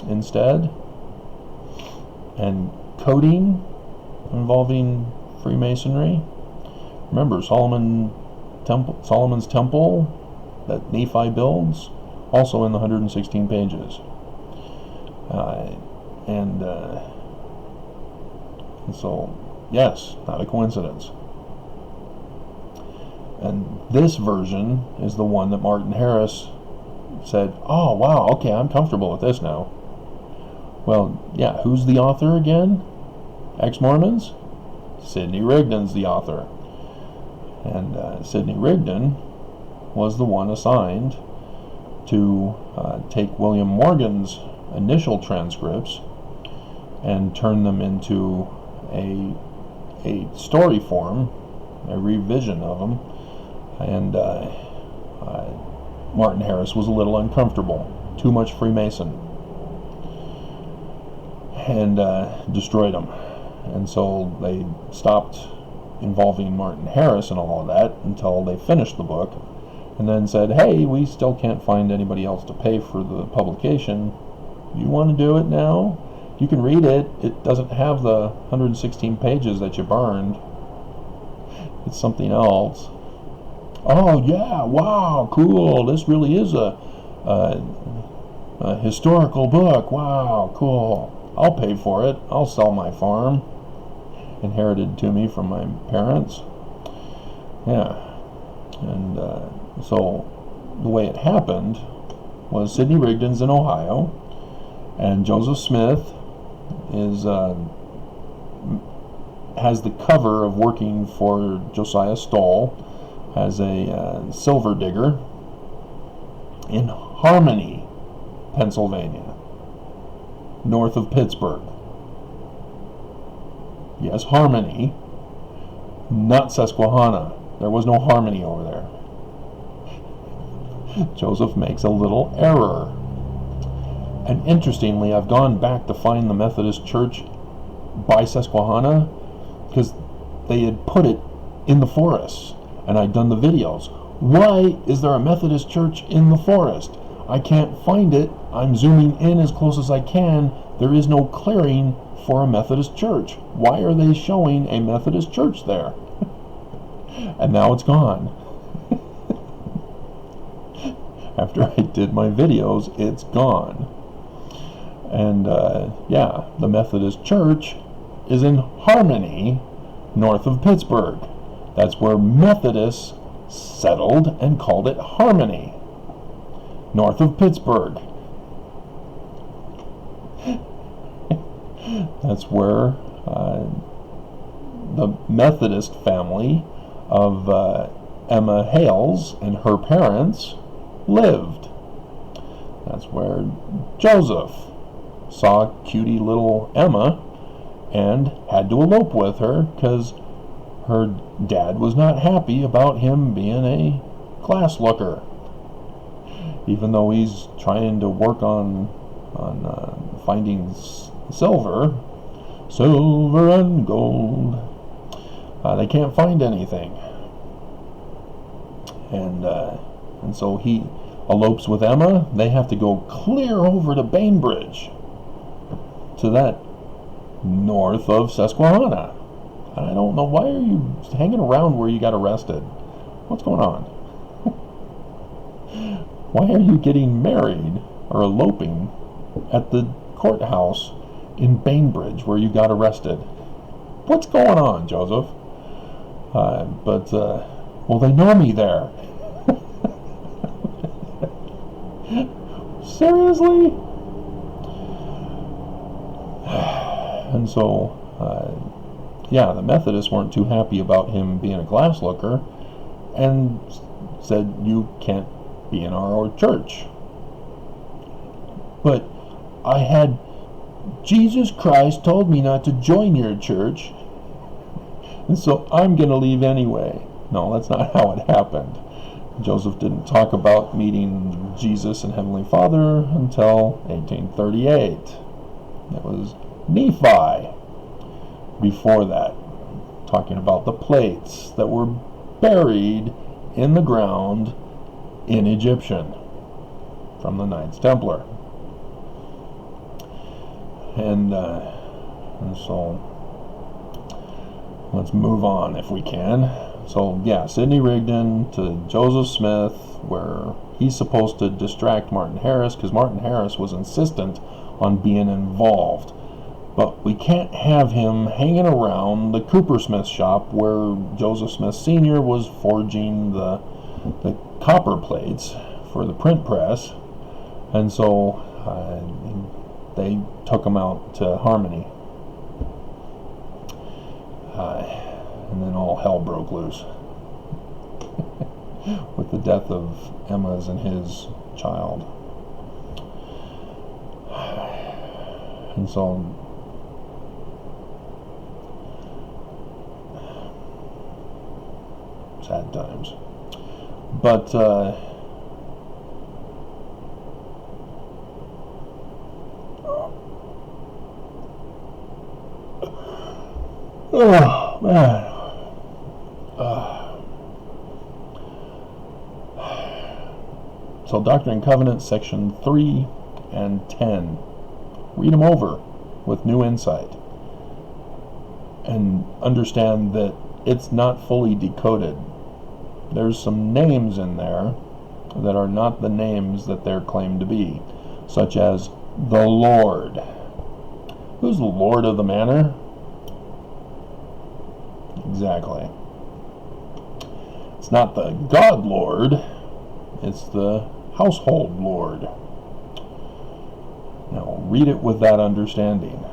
Speaker 1: instead, and coding involving Freemasonry. Remember Solomon's temple that Nephi builds, also in the 116 pages. And so, yes, not a coincidence. And this version is the one that Martin Harris said, oh, wow, okay, I'm comfortable with this now. Well, yeah, who's the author again? Ex-Mormons? Sidney Rigdon's the author. And Sidney Rigdon was the one assigned to take William Morgan's initial transcripts and turn them into a story form, a revision of them. And Martin Harris was a little uncomfortable. Too much Freemason. And destroyed them. And so they stopped involving Martin Harris in all of that until they finished the book, and then said, hey, we still can't find anybody else to pay for the publication. You want to do it now? You can read it. It doesn't have the 116 pages that you burned. It's something else. Oh, yeah, wow, cool. This really is a historical book. Wow, cool. I'll pay for it. I'll sell my farm, inherited to me from my parents. Yeah. And so the way it happened was Sidney Rigdon's in Ohio, and Joseph Smith has the cover of working for Josiah Stoll as a silver digger in Harmony, Pennsylvania, north of Pittsburgh. Yes, Harmony, not Susquehanna. There was no harmony over there. Joseph makes a little error. And interestingly, I've gone back to find the Methodist Church by Susquehanna because they had put it in the forest, and I'd done the videos. Why is there a Methodist church in the forest? I can't find it. I'm zooming in as close as I can. There is no clearing for a Methodist church. Why are they showing a Methodist church there? And now it's gone. After I did my videos, it's gone. And yeah, the Methodist church is in Harmony, north of Pittsburgh. That's where Methodists settled and called it Harmony, north of Pittsburgh. That's where the Methodist family of Emma Hales and her parents lived. That's where Joseph saw cutie little Emma and had to elope with her because her dad was not happy about him being a glass looker, even though he's trying to work on finding silver and gold. They can't find anything. And so he elopes with Emma. They have to go clear over to Bainbridge, to that north of Susquehanna. I don't know, why are you hanging around where you got arrested? What's going on? Why are you getting married or eloping at the courthouse in Bainbridge where you got arrested? What's going on, Joseph? Well, they know me there. Seriously? And so, the Methodists weren't too happy about him being a glass looker and said, you can't be in our church. But I had, Jesus Christ told me not to join your church, and so I'm going to leave anyway. No, that's not how it happened. Joseph didn't talk about meeting Jesus and Heavenly Father until 1838. It was Nephi before that, talking about the plates that were buried in the ground in Egyptian from the Knights Templar. And so let's move on if we can. So Sidney Rigdon to Joseph Smith, where he's supposed to distract Martin Harris, because Martin Harris was insistent on being involved. But we can't have him hanging around the Coopersmith shop where Joseph Smith Sr. was forging the copper plates for the print press. And so they took him out to Harmony. And then all hell broke loose with the death of Emma's and his child. And so sad times. But oh man. So Doctrine and Covenants, section 3 and 10. Read them over with new insight. And understand that it's not fully decoded. There's some names in there that are not the names that they're claimed to be, such as the Lord. Who's the Lord of the Manor? Exactly. It's not the God Lord, it's the household Lord. Now, read it with that understanding.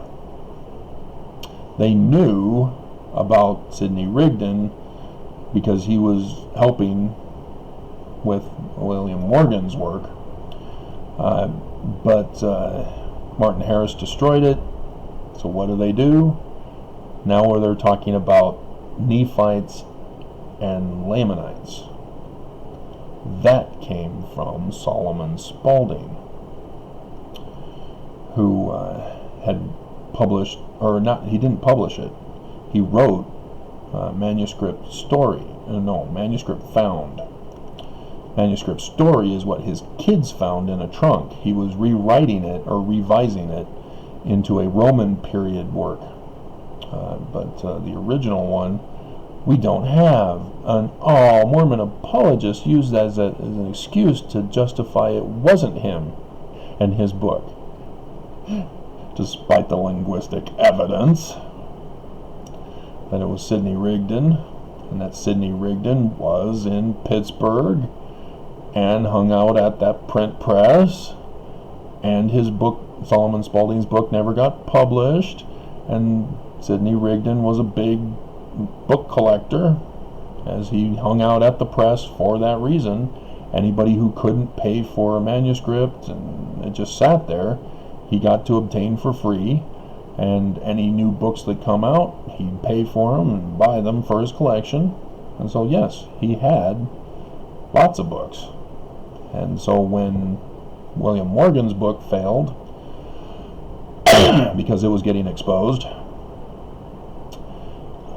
Speaker 1: They knew about Sidney Rigdon because he was helping with William Morgan's work. But Martin Harris destroyed it. So what do? Now they're talking about Nephites and Lamanites. That came from Solomon Spaulding, who had published, or not, he didn't publish it. He wrote manuscript found. Manuscript story is what his kids found in a trunk. He was rewriting it or revising it into a Roman period work. But the original one we don't have. And Mormon apologists use that as an excuse to justify it wasn't him and his book, despite the linguistic evidence that it was Sidney Rigdon, and that Sidney Rigdon was in Pittsburgh and hung out at that print press, and his book, Solomon Spaulding's book, never got published, and Sidney Rigdon was a big book collector, as he hung out at the press for that reason. Anybody who couldn't pay for a manuscript and it just sat there, he got to obtain for free, and any new books that come out, he'd pay for them and buy them for his collection. And so yes, he had lots of books. And so when William Morgan's book failed because it was getting exposed,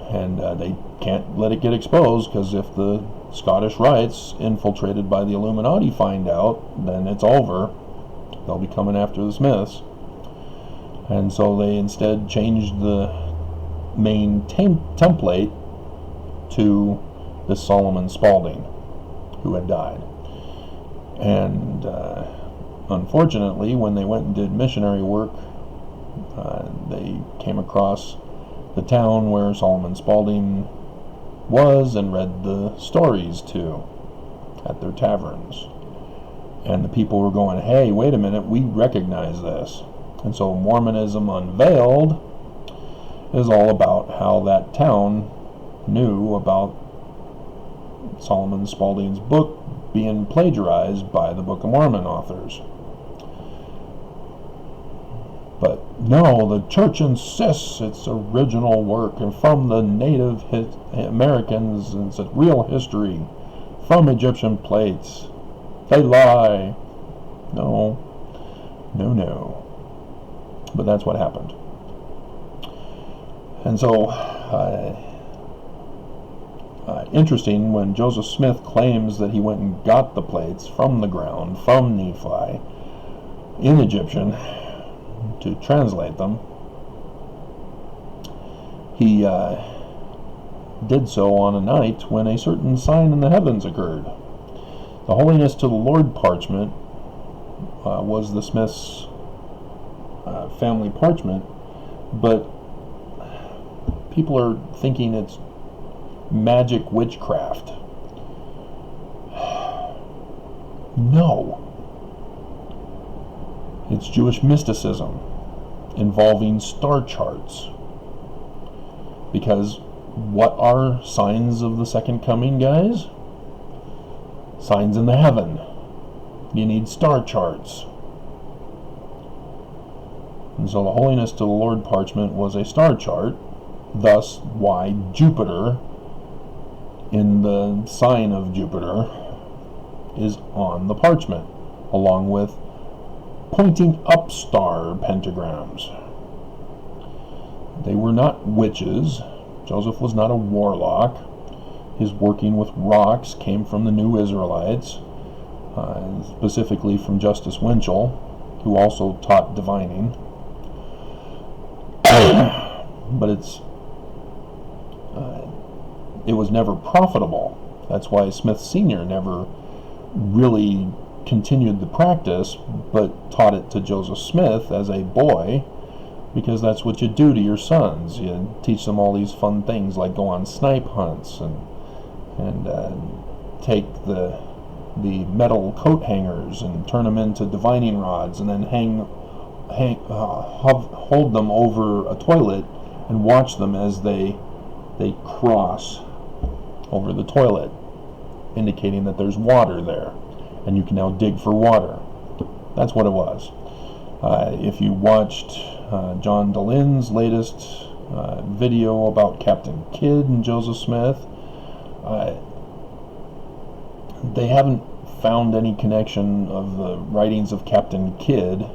Speaker 1: And they can't let it get exposed, because if the Scottish Rites, infiltrated by the Illuminati, find out, then it's over. They'll be coming after the Smiths. And so they instead changed the main template to this Solomon Spaulding, who had died. And unfortunately, when they went and did missionary work, they came across the town where Solomon Spaulding was and read the stories to at their taverns. And the people were going, hey, wait a minute, we recognize this. And so Mormonism Unveiled is all about how that town knew about Solomon Spaulding's book being plagiarized by the Book of Mormon authors. But no, the church insists it's original work and from the Native Americans, and it's a real history from Egyptian plates. They lie. No. But that's what happened. And so, interesting, when Joseph Smith claims that he went and got the plates from the ground, from Nephi, in Egyptian, to translate them, he did so on a night when a certain sign in the heavens occurred. The Holiness to the Lord parchment was the Smiths' family parchment, but people are thinking it's magic witchcraft. No. It's Jewish mysticism involving star charts. Because what are signs of the second coming, guys? Signs in the heaven. You need star charts. And so the Holiness to the Lord parchment was a star chart, thus why Jupiter, in the sign of Jupiter, is on the parchment, along with pointing up star pentagrams. They were not witches. Joseph was not a warlock. His working with rocks came from the New Israelites, specifically from Justice Winchell, who also taught divining. But it was never profitable. That's why Smith Sr. never really continued the practice, but taught it to Joseph Smith as a boy, because that's what you do to your sons. You teach them all these fun things, like go on snipe hunts and take the metal coat hangers and turn them into divining rods, and then hold them over a toilet and watch them as they cross over the toilet, indicating that there's water there, and you can now dig for water. That's what it was. If you watched John DeLynne's latest video about Captain Kidd and Joseph Smith, they haven't found any connection of the writings of Captain Kidd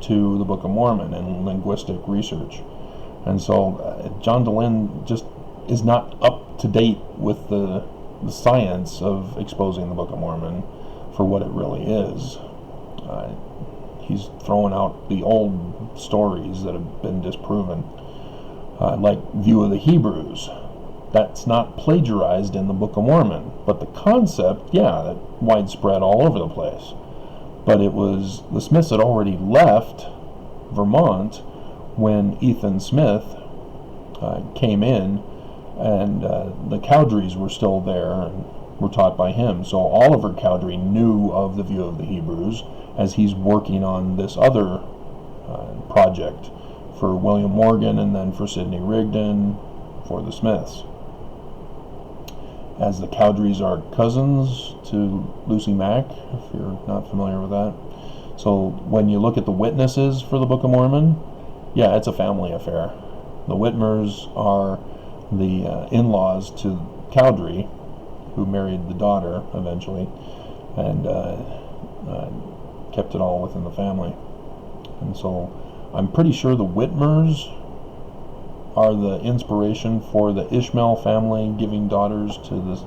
Speaker 1: to the Book of Mormon in linguistic research. And so John DeLynne just is not up to date with the science of exposing the Book of Mormon for what it really is. He's throwing out the old stories that have been disproven, like View of the Hebrews. That's not plagiarized in the Book of Mormon, but the concept, yeah, that widespread all over the place. But it was, the Smiths had already left Vermont when Ethan Smith came in, and the Cowdreys were still there and were taught by him. So Oliver Cowdery knew of the View of the Hebrews as he's working on this other project for William Morgan, and then for Sidney Rigdon, for the Smiths. As the Cowdreys are cousins to Lucy Mack, if you're not familiar with that. So when you look at the witnesses for the Book of Mormon, yeah, it's a family affair. The Whitmers are the in-laws to Cowdery, who married the daughter eventually, and kept it all within the family. And so I'm pretty sure the Whitmers are the inspiration for the Ishmael family giving daughters to the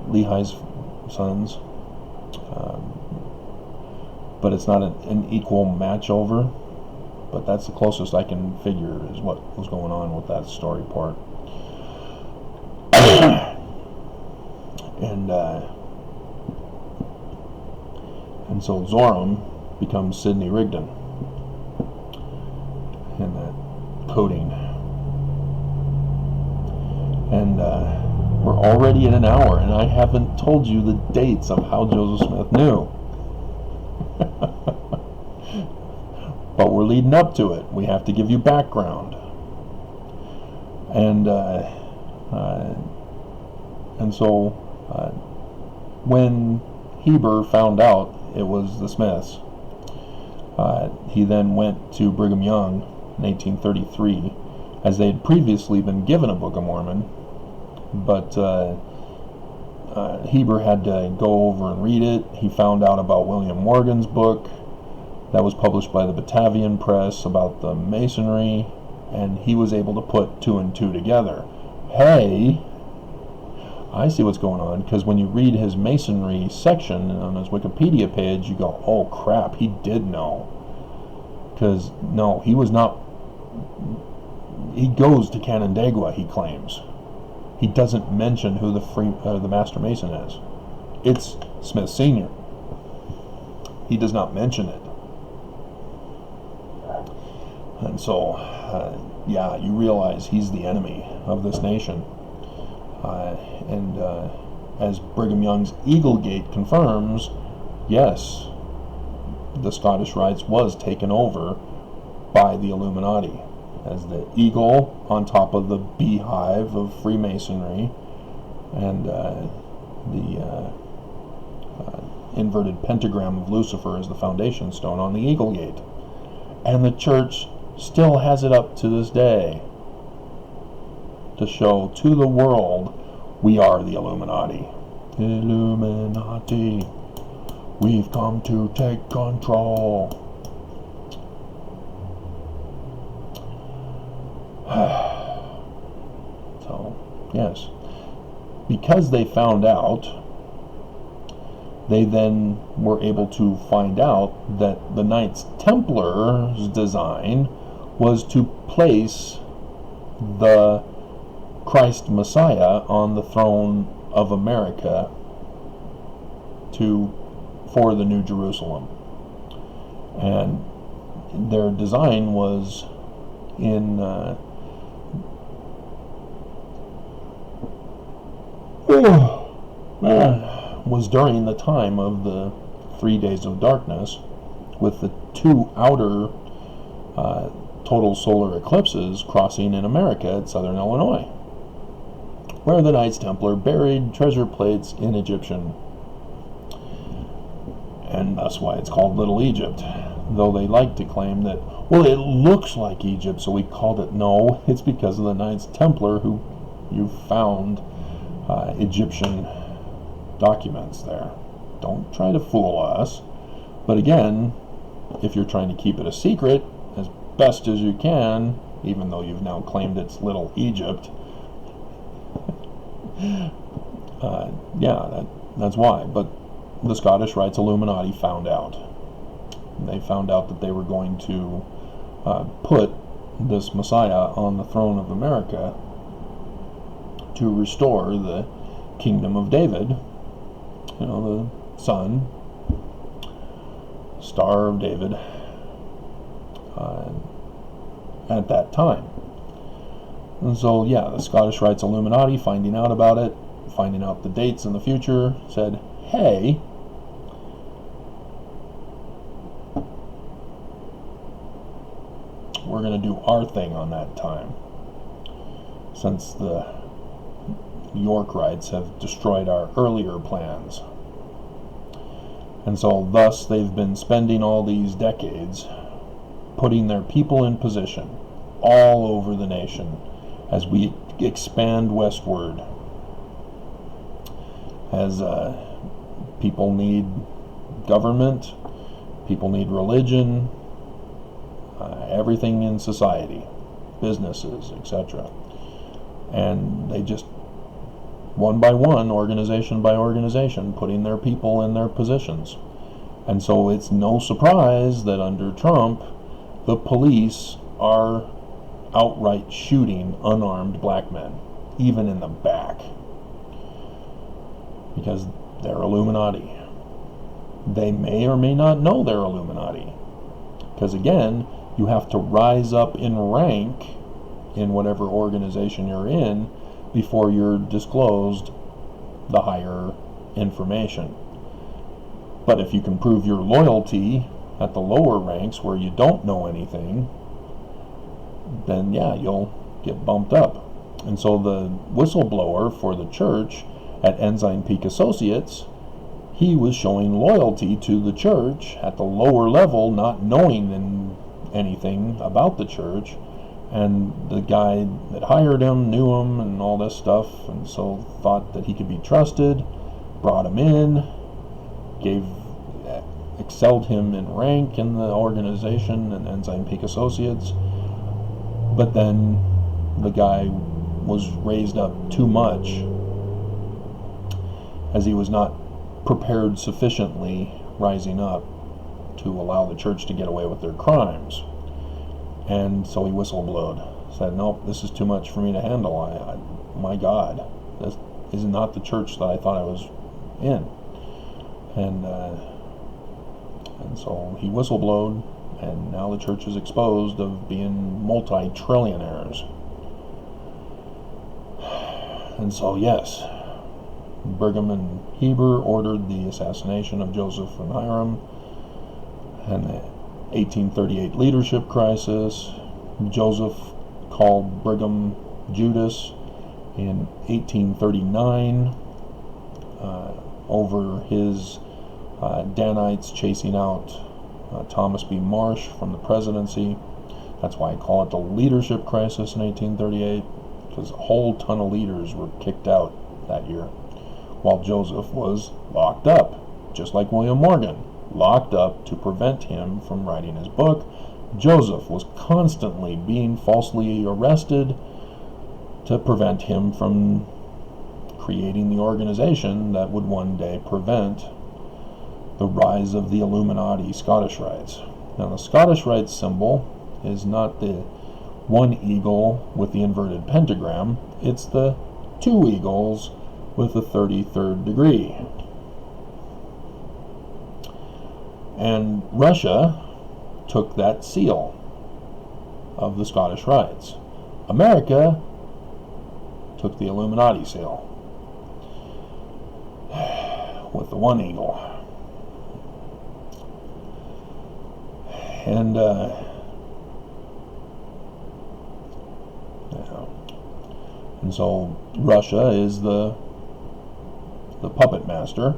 Speaker 1: Lehi's sons. But it's not an equal match over. But that's the closest I can figure is what was going on with that story part. And so Zoram becomes Sidney Rigdon in that coding. And we're already at an hour, and I haven't told you the dates of how Joseph Smith knew. But we're leading up to it. We have to give you background. And so when Heber found out it was the Smiths, he then went to Brigham Young in 1833, as they had previously been given a Book of Mormon, but Heber had to go over and read it. He found out about William Morgan's book that was published by the Batavian Press about the Masonry, and he was able to put 2 and 2 together. Hey, I see what's going on, because when you read his Masonry section on his Wikipedia page, you go, oh crap, he did know. Because, no, he was not. He goes to Canandaigua, he claims. He doesn't mention who the Master Mason is. It's Smith Sr. He does not mention it. And so, yeah, you realize he's the enemy of this nation. And as Brigham Young's Eagle Gate confirms, yes, the Scottish Rites was taken over by the Illuminati, as the eagle on top of the beehive of Freemasonry, and the inverted pentagram of Lucifer as the foundation stone on the Eagle Gate. And the church still has it up to this day to show to the world we are the Illuminati. Illuminati, we've come to take control. So, yes. Because they found out, they then were able to find out that the Knights Templar's design was to place the Christ Messiah on the throne of America for the New Jerusalem. And their design was was during the time of the 3 days of darkness, with the 2 outer total solar eclipses crossing in America at southern Illinois, where the Knights Templar buried treasure plates in Egyptian, and that's why it's called Little Egypt, though they like to claim that, well, it looks like Egypt, so we called it. No, it's because of the Knights Templar who you found Egyptian documents there. Don't try to fool us. But again, if you're trying to keep it a secret as best as you can, even though you've now claimed it's Little Egypt, yeah, that's why. But the Scottish Rites Illuminati found out. They found out that they were going to put this Messiah on the throne of America to restore the kingdom of David, the son, Star of David, at that time. And so, yeah, the Scottish Rites Illuminati, finding out about it, finding out the dates in the future, said, hey, we're going to do our thing on that time, since the York Rites have destroyed our earlier plans. And so thus they've been spending all these decades putting their people in position all over the nation as we expand westward, as people need government, people need religion, everything in society. businesses, etc. And they just, one by one, organization by organization, putting their people in their positions. And so it's no surprise that under Trump, the police are outright shooting unarmed black men, even in the back, because they're Illuminati. They may or may not know they're Illuminati, because again, you have to rise up in rank in whatever organization you're in before you're disclosed the higher information. But if you can prove your loyalty at the lower ranks where you don't know anything, then yeah, you'll get bumped up. And so the whistleblower for the church at Ensign Peak Associates, he was showing loyalty to the church at the lower level, not knowing anything about the church. And the guy that hired him knew him and all this stuff, and so thought that he could be trusted, brought him in, excelled him in rank in the organization and Ensign Peak Associates. But then the guy was raised up too much, as he was not prepared sufficiently rising up to allow the church to get away with their crimes. And so he whistleblowed, said, nope, this is too much for me to handle. My God, this is not the church that I thought I was in. And so he whistleblowed, and now the church is exposed of being multi-trillionaires. And so yes, Brigham and Heber ordered the assassination of Joseph and Hiram, and the 1838 leadership crisis. Joseph called Brigham Judas in 1839 over his Danites chasing out Thomas B. Marsh from the presidency. That's why I call it the leadership crisis in 1838, because a whole ton of leaders were kicked out that year, while Joseph was locked up, just like William Morgan, locked up to prevent him from writing his book. Joseph was constantly being falsely arrested to prevent him from creating the organization that would one day prevent the rise of the Illuminati Scottish Rites. Now, the Scottish Rite symbol is not the one eagle with the inverted pentagram, it's the two eagles with the 33rd degree. And Russia took that seal of the Scottish Rites. America took the Illuminati seal with the one eagle. And and so Russia is the puppet master.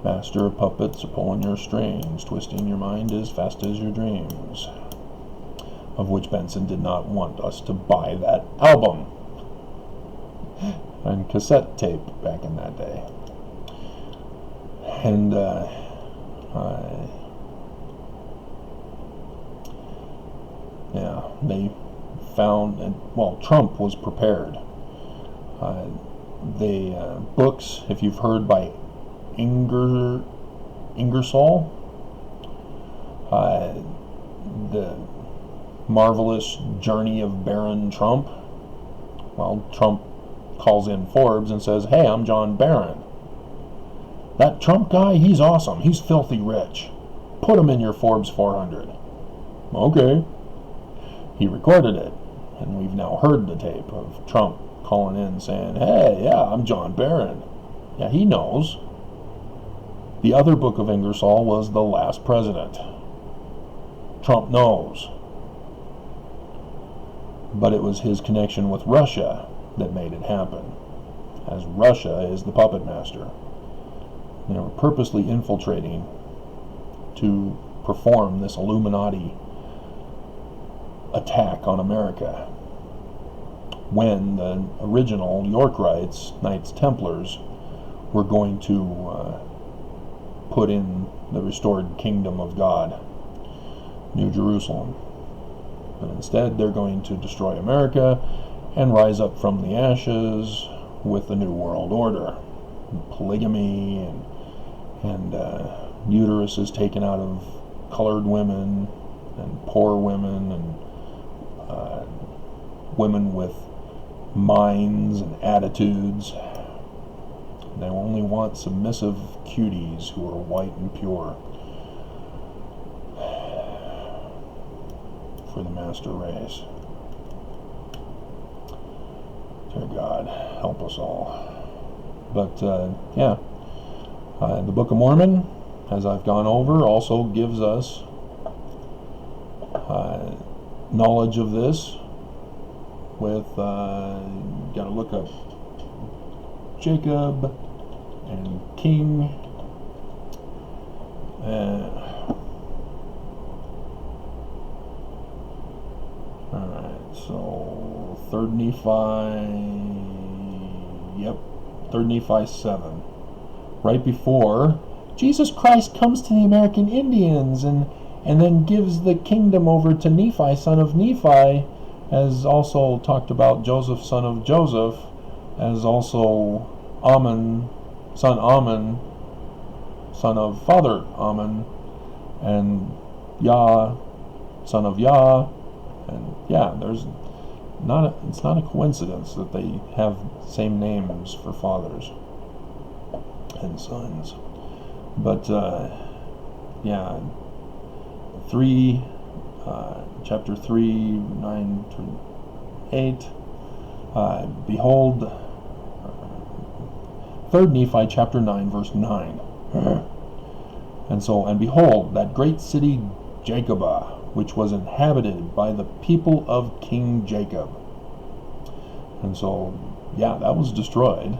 Speaker 1: Master of puppets are pulling your strings, twisting your mind as fast as your dreams. Of which Benson did not want us to buy that album and cassette tape back in that day. And they found, and well, Trump was prepared. The books, if you've heard by Ingersoll, the marvelous journey of Baron Trump. Well, Trump calls in Forbes and says, hey, I'm John Barron. That Trump guy, he's awesome. He's filthy rich. Put him in your Forbes 400. Okay. He recorded it, and we've now heard the tape of Trump calling in saying, hey, yeah, I'm John Barron. Yeah, he knows. The other book of Ingersoll was The Last President. Trump knows. But it was his connection with Russia that made it happen, as Russia is the puppet master. They were purposely infiltrating to perform this Illuminati attack on America when the original York Rites, Knights Templars, were going to put in the restored kingdom of God, New Jerusalem. But instead, they're going to destroy America and rise up from the ashes with the New World Order. Polygamy and uterus is taken out of colored women and poor women and women with minds and attitudes. They only want submissive cuties who are white and pure for the master race. Dear God, help us all. But the Book of Mormon, as I've gone over, also gives us knowledge of this with, got to look up Jacob and King. Alright, so 3rd Nephi 7. Right before, Jesus Christ comes to the American Indians and then gives the kingdom over to Nephi, son of Nephi, as also talked about Joseph, son of Joseph, as also Ammon, son of father Ammon, and Yah, son of Yah. And it's not a coincidence that they have same names for fathers and sons. But chapter 3, 9 to 8. Behold, 3rd Nephi chapter 9, verse 9. And behold, that great city Jacobah, which was inhabited by the people of King Jacob. And so, that was destroyed.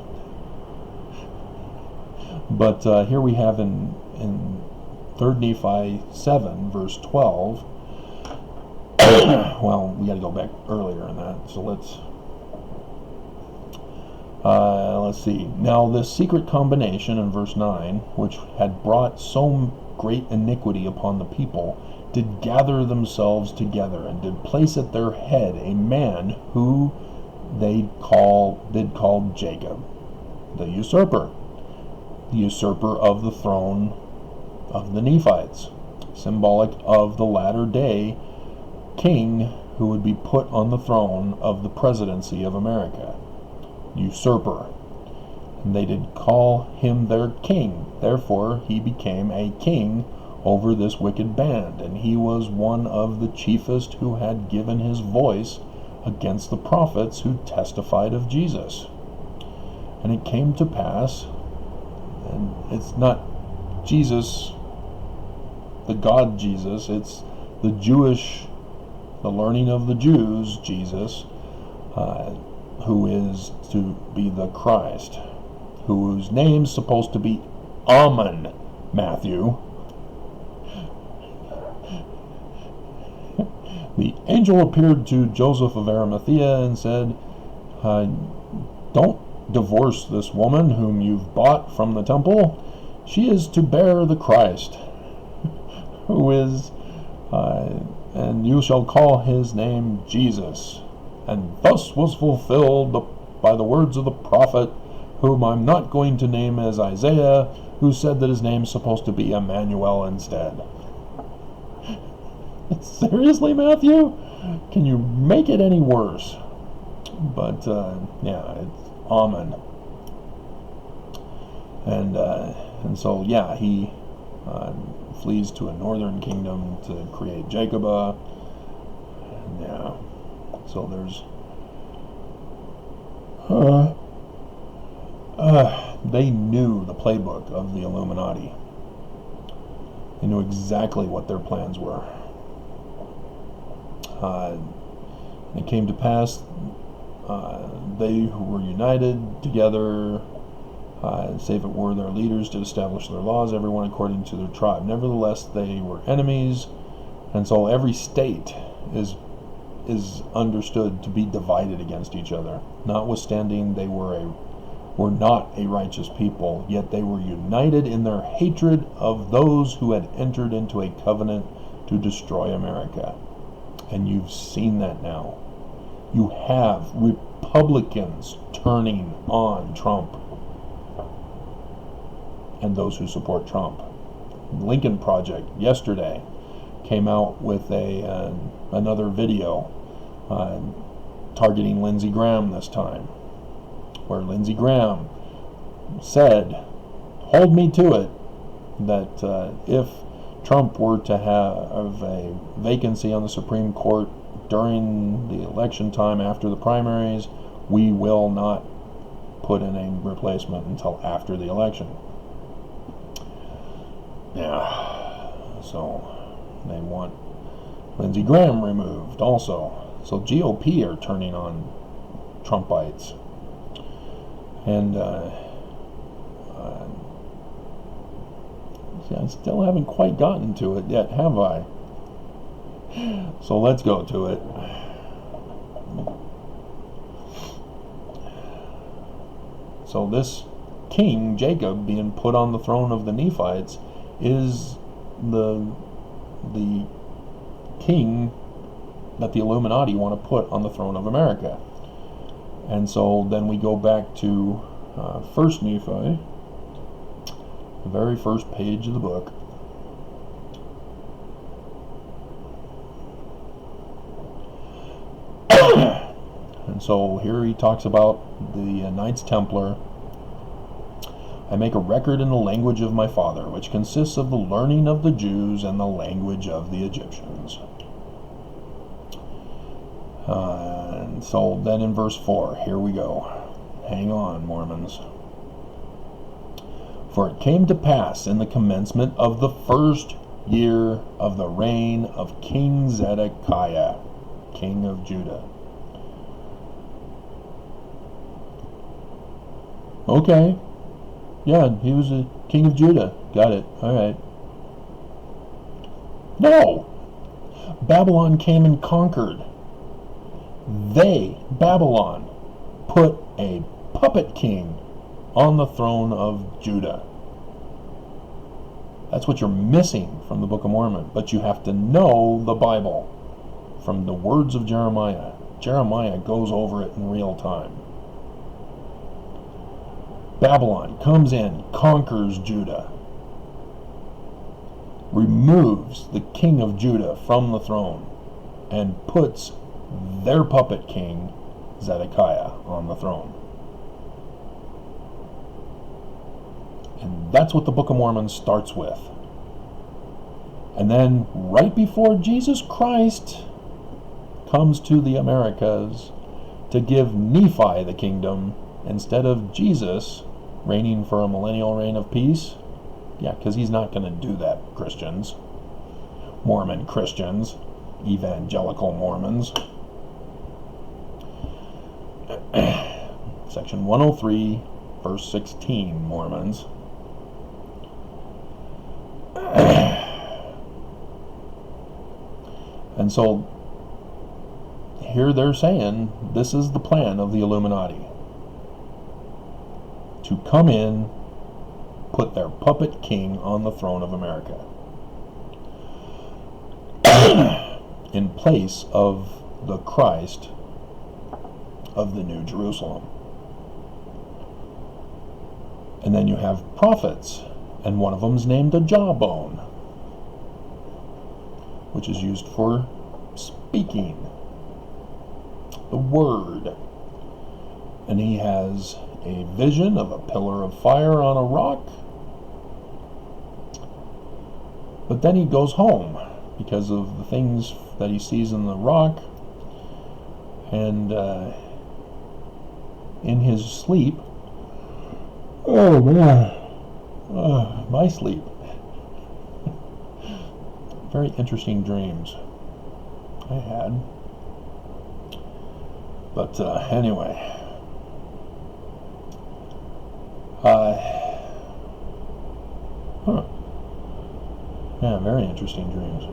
Speaker 1: But here we have in 3rd Nephi 7, verse 12. Well, we got to go back earlier in that. So let's see. Now this secret combination in verse 9, which had brought so great iniquity upon the people, did gather themselves together, and did place at their head a man who did call Jacob, the usurper of the throne of the Nephites, symbolic of the latter day king who would be put on the throne of the presidency of America. Usurper. And they did call him their king. Therefore he became a king over this wicked band, and he was one of the chiefest who had given his voice against the prophets who testified of Jesus. And it came to pass, and it's not Jesus, the God Jesus, it's the learning of the Jews Jesus, who is to be the Christ, whose name's supposed to be Ammon, Matthew. The angel appeared to Joseph of Arimathea and said, don't divorce this woman whom you've bought from the temple. She is to bear the Christ, who is, and you shall call his name Jesus. And thus was fulfilled by the words of the prophet, whom I'm not going to name as Isaiah, who said that his name's supposed to be Emmanuel instead. Seriously, Matthew? Can you make it any worse? But, it's Ammon. And so, he flees to a northern kingdom to create Jacobah. So there's... they knew the playbook of the Illuminati. They knew exactly what their plans were. It came to pass, they who were united together, save it were their leaders, to establish their laws, everyone according to their tribe. Nevertheless, they were enemies, and so every state is understood to be divided against each other. Notwithstanding, they were not a righteous people, yet they were united in their hatred of those who had entered into a covenant to destroy America. And you've seen that now. You have Republicans turning on Trump and those who support Trump. Lincoln Project yesterday came out with another video targeting Lindsey Graham this time, where Lindsey Graham said, hold me to it, that if Trump were to have a vacancy on the Supreme Court during the election time after the primaries, we will not put in a replacement until after the election. Yeah, so they want Lindsey Graham removed also. So GOP are turning on Trumpites. And I still haven't quite gotten to it yet, have I? So let's go to it. So this king, Jacob, being put on the throne of the Nephites, is the king that the Illuminati want to put on the throne of America. And so then we go back to 1 Nephi, the very first page of the book. And so here he talks about the Knights Templar. I make a record in the language of my father, which consists of the learning of the Jews and the language of the Egyptians. And so then in verse 4, here we go. Hang on, Mormons. For it came to pass in the commencement of the first year of the reign of King Zedekiah, king of Judah. Okay. Yeah, he was a king of Judah. Got it. All right. No! Babylon came and conquered. They, Babylon, put a puppet king on the throne of Judah. That's what you're missing from the Book of Mormon. But you have to know the Bible from the words of Jeremiah. Jeremiah goes over it in real time. Babylon comes in, conquers Judah, removes the king of Judah from the throne, and puts their puppet king, Zedekiah, on the throne. And that's what the Book of Mormon starts with. And then, right before Jesus Christ comes to the Americas to give Nephi the kingdom, instead of Jesus reigning for a millennial reign of peace. Yeah, because he's not going to do that, Christians. Mormon Christians. Evangelical Mormons. Section 103, verse 16, Mormons. And so, here they're saying, this is the plan of the Illuminati. To come in, put their puppet king on the throne of America. In place of the Christ of the New Jerusalem. And then you have prophets, and one of them's named a jawbone, which is used for speaking the word. And he has a vision of a pillar of fire on a rock. But then he goes home because of the things that he sees in the rock. And in his sleep, oh man, my sleep. Very interesting dreams I had. But anyway. Yeah, very interesting dreams.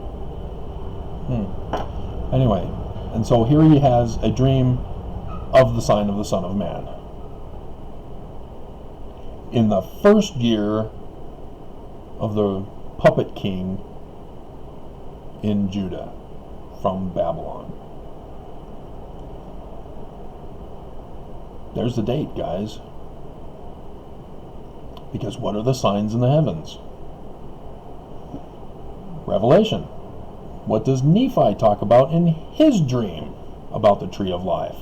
Speaker 1: Anyway, and so here he has a dream of the sign of the Son of Man. In the first year of the puppet king in Judah. from Babylon. There's the date, guys. Because what are the signs in the heavens? Revelation. What does Nephi talk about in his dream about the tree of life?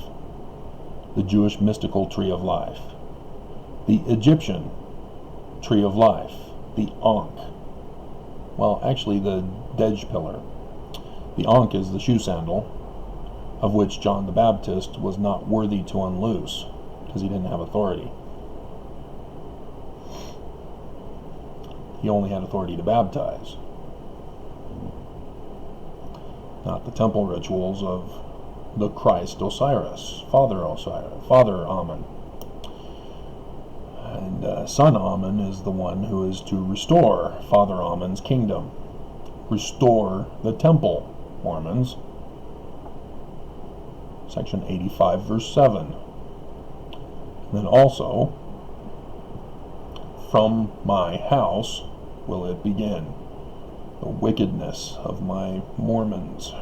Speaker 1: The Jewish mystical tree of life. The Egyptian tree of life. The Ankh. Well, actually the Dej pillar. The Ankh is the shoe sandal, of which John the Baptist was not worthy to unloose, because he didn't have authority. He only had authority to baptize, not the temple rituals of the Christ Osiris, Father Amen. And Son Amen is the one who is to restore Father Amen's kingdom, restore the temple, Mormons. Section 85, verse 7. And then also, from my house will it begin, the wickedness of my Mormons.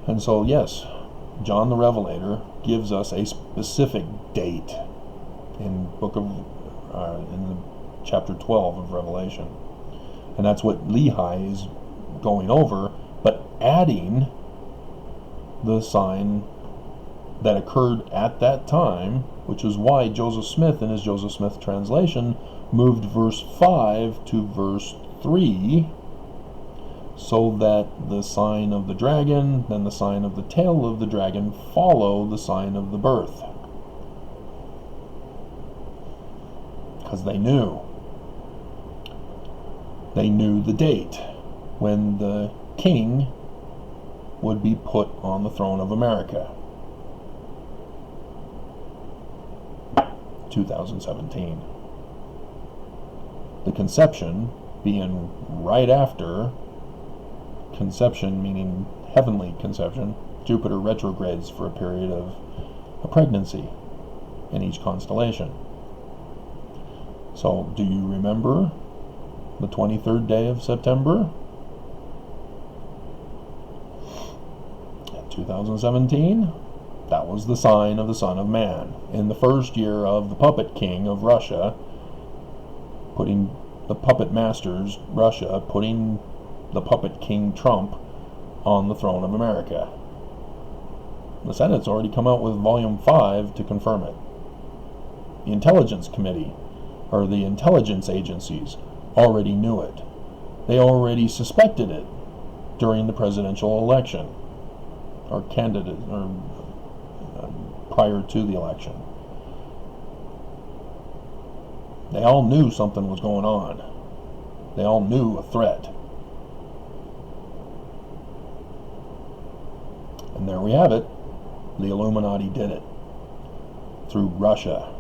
Speaker 1: And so, yes, John the Revelator gives us a specific date in in the chapter 12 of Revelation, and that's what Lehi is going over, but adding the sign that occurred at that time, which is why Joseph Smith, in his Joseph Smith translation, moved verse 5 to verse 3, so that the sign of the dragon, then the sign of the tail of the dragon, follow the sign of the birth. Because they knew the date when the king would be put on the throne of America. 2017. The conception being right after conception, meaning heavenly conception. Jupiter retrogrades for a period of a pregnancy in each constellation. So, do you remember the 23rd day of September? 2017? That was the sign of the Son of Man. In the first year of the puppet king of Russia, putting the puppet masters, Russia, putting the puppet king Trump on the throne of America. The Senate's already come out with volume 5 to confirm it. The intelligence committee, or the intelligence agencies, already knew it. They already suspected it during the presidential election, or prior to the election. They all knew something was going on. They all knew a threat. And there we have it. The Illuminati did it through Russia,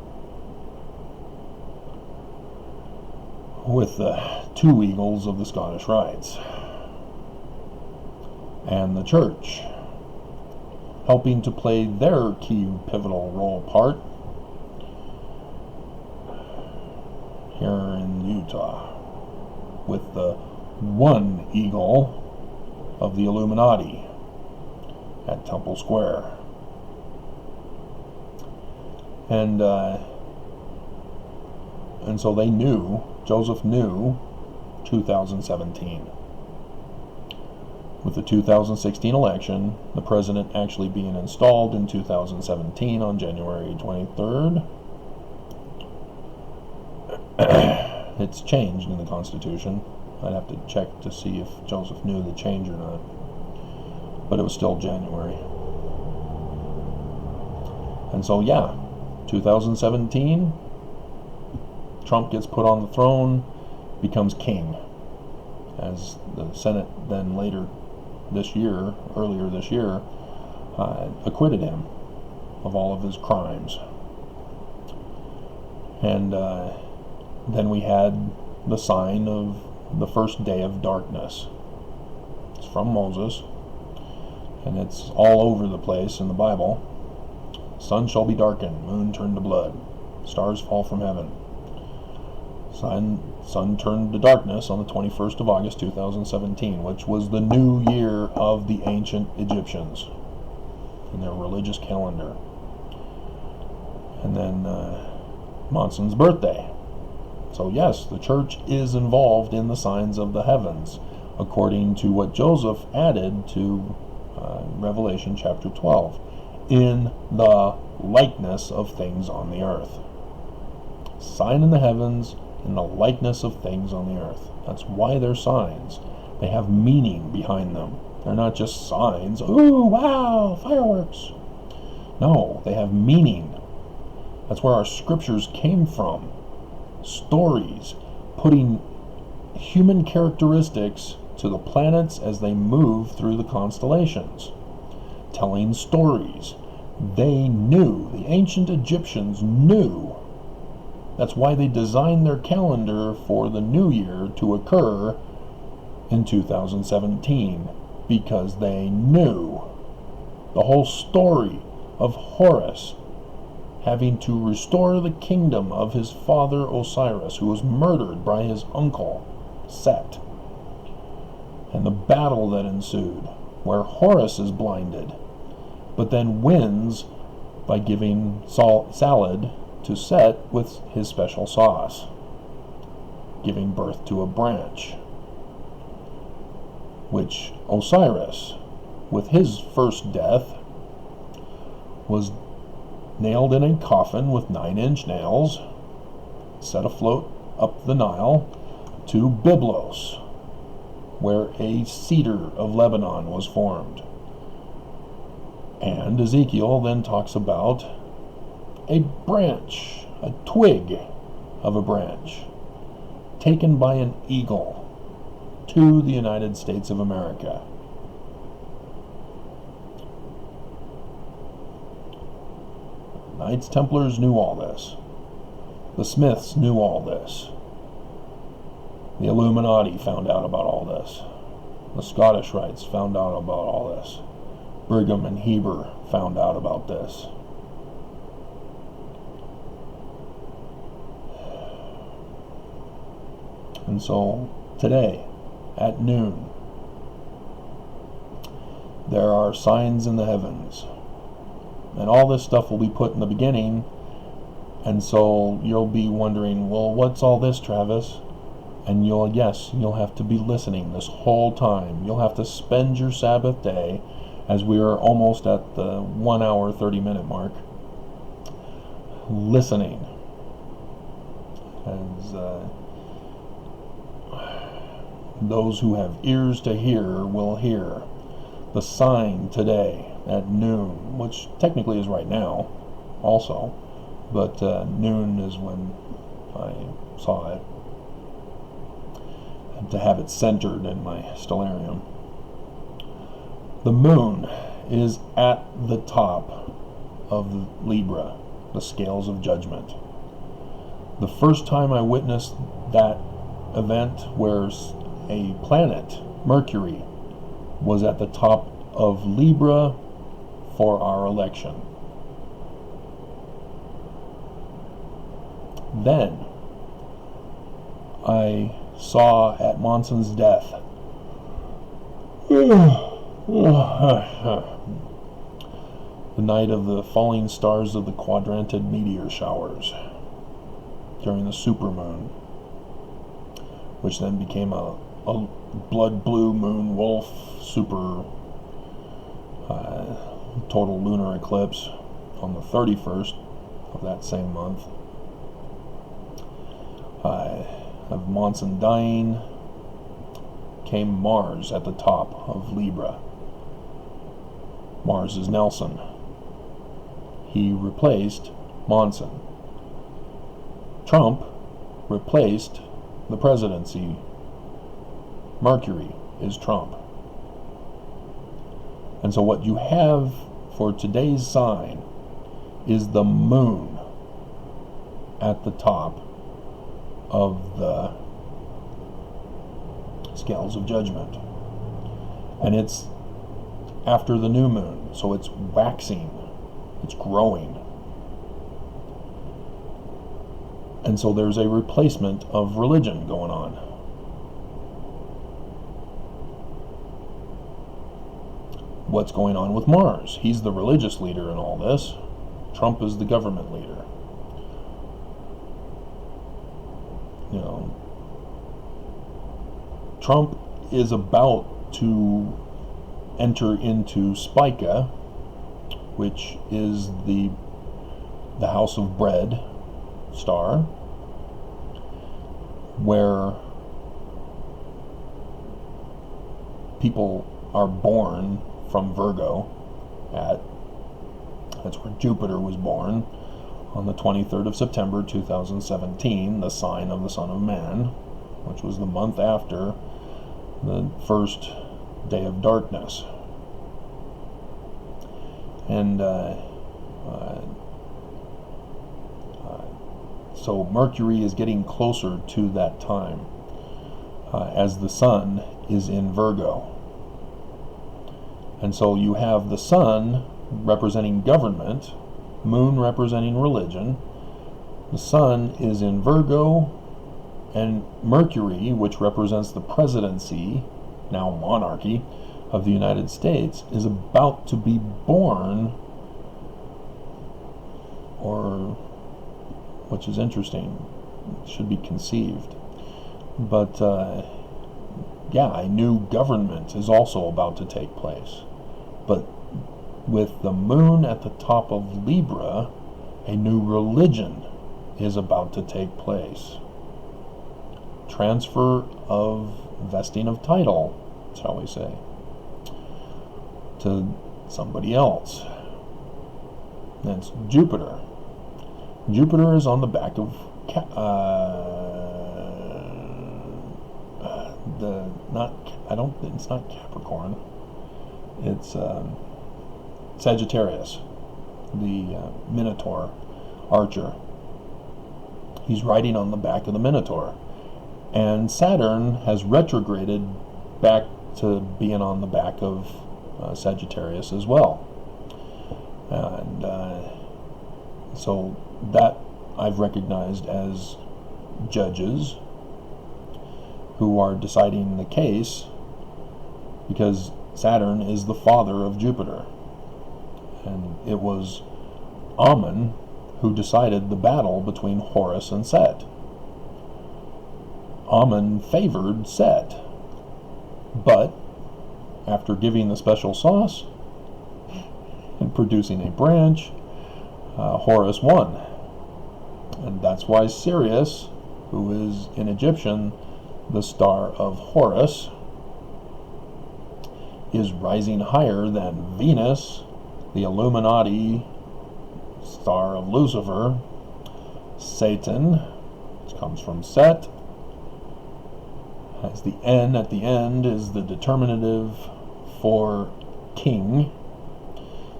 Speaker 1: with the two eagles of the Scottish Rites, and the church helping to play their key pivotal role part here in Utah with the one eagle of the Illuminati at Temple Square. And so they knew, Joseph knew 2017. With the 2016 election, the president actually being installed in 2017 on January 23rd. It's changed in the Constitution. I'd have to check to see if Joseph knew the change or not. But it was still January. And so, yeah, 2017, Trump gets put on the throne, becomes king, as the Senate then earlier this year, acquitted him of all of his crimes. And then we had the sign of the first day of darkness. It's from Moses, and it's all over the place in the Bible. Sun shall be darkened, moon turned to blood, stars fall from heaven. Sun turned to darkness on the 21st of August 2017, which was the new year of the ancient Egyptians in their religious calendar. And then Monson's birthday. So yes, the church is involved in the signs of the heavens, according to what Joseph added to Revelation chapter 12, in the likeness of things on the earth. Sign in the heavens, in the likeness of things on the earth. That's why they're signs. They have meaning behind them. They're not just signs. Ooh, wow, fireworks. No, they have meaning. That's where our scriptures came from. Stories, putting human characteristics to the planets as they move through the constellations. Telling stories. They knew, the ancient Egyptians knew. That's why they designed their calendar for the new year to occur in 2017, because they knew the whole story of Horus having to restore the kingdom of his father Osiris, who was murdered by his uncle Set, and the battle that ensued, where Horus is blinded, but then wins by giving salad to Set with his special sauce, giving birth to a branch, which Osiris, with his first death, was nailed in a coffin with 9-inch nails, set afloat up the Nile to Byblos, where a cedar of Lebanon was formed. And Ezekiel then talks about a branch, a twig of a branch, taken by an eagle to the United States of America. Knights Templars knew all this. The Smiths knew all this. The Illuminati found out about all this. The Scottish Rites found out about all this. Brigham and Heber found out about this. And so today, at noon, there are signs in the heavens. And all this stuff will be put in the beginning. And so you'll be wondering, well, what's all this, Travis? And you'll have to be listening this whole time. You'll have to spend your Sabbath day, as we are almost at the 1 hour, 30-minute mark, listening. As those who have ears to hear will hear. The sign today at noon, which technically is right now also, but noon is when I saw it, and to have it centered in my stellarium. The moon is at the top of Libra, the scales of judgment. The first time I witnessed that event where a planet, Mercury, was at the top of Libra for our election. Then I saw at Monson's death the night of the falling stars of the quadranted meteor showers during the supermoon, which then became a blood blue moon wolf super total lunar eclipse on the 31st of that same month. Of Monson dying came Mars at the top of Libra. Mars is Nelson. He replaced Monson. Trump replaced the presidency. Mercury is Trump. And so what you have for today's sign is the moon at the top of the scales of judgment. And it's after the new moon, so it's waxing, it's growing. And so there's a replacement of religion going on. What's going on with Mars? He's the religious leader in all this. Trump is the government leader. You know, Trump is about to enter into Spica, which is the house of bread star, where people are born from Virgo. That's where Jupiter was born on the 23rd of September 2017, the sign of the Son of Man, which was the month after the first day of darkness. And so Mercury is getting closer to that time as the Sun is in Virgo. And so you have the Sun representing government, Moon representing religion. The Sun is in Virgo, and Mercury, which represents the presidency, now monarchy, of the United States, is about to be born, or, which is interesting, should be conceived. But yeah, a new government is also about to take place. But with the Moon at the top of Libra, a new religion is about to take place. Transfer of vesting of title, shall we say, to somebody else. That's Jupiter. Jupiter is on the back of it's not Capricorn. It's Sagittarius, the Minotaur archer. He's riding on the back of the Minotaur. And Saturn has retrograded back to being on the back of Sagittarius as well. And so that I've recognized as judges who are deciding the case, because Saturn is the father of Jupiter. And it was Ammon who decided the battle between Horus and Set. Ammon favored Set, but after giving the special sauce and producing a branch, Horus won. And that's why Sirius, who is in Egyptian the star of Horus, is rising higher than Venus, the Illuminati star of Lucifer, Satan, which comes from Set. As the N at the end is the determinative for king.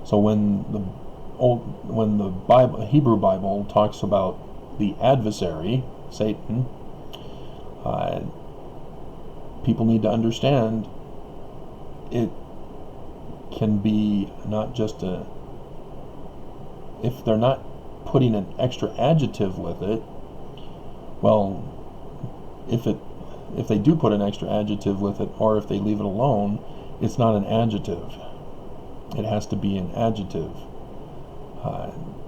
Speaker 1: So when the Bible, Hebrew Bible, talks about the adversary, Satan, people need to understand it can be not just if they're not putting an extra adjective with it, well, if they do put an extra adjective with it, or if they leave it alone, it's not an adjective. It has to be an adjective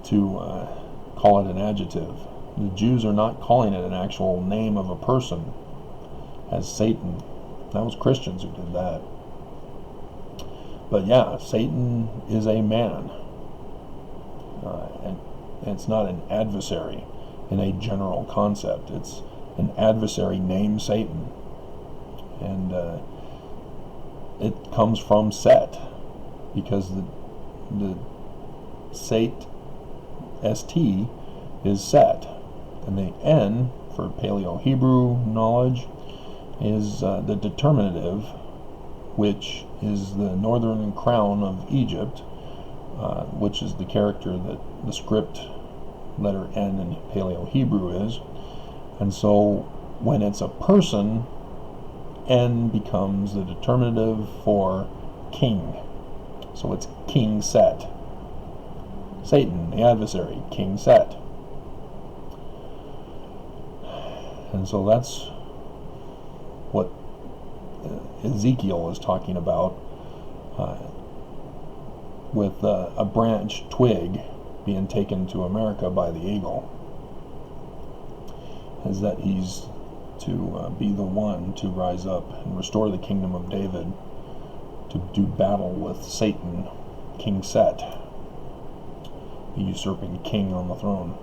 Speaker 1: to call it an adjective. The Jews are not calling it an actual name of a person as Satan. That was Christians who did that. But yeah, Satan is a man. And it's not an adversary in a general concept. It's an adversary named Satan. And it comes from Set, because the Sat, S-T, is Set. And the N, for Paleo-Hebrew knowledge, is the determinative, which is the northern crown of Egypt, which is the character that the script letter N in Paleo-Hebrew is. And so when it's a person, N becomes the determinative for king. So it's King Set. Satan, the adversary, King Set. And so that's what Ezekiel is talking about, with a branch twig being taken to America by the eagle, is that he's to be the one to rise up and restore the kingdom of David, to do battle with Satan, King Set, the usurping king on the throne.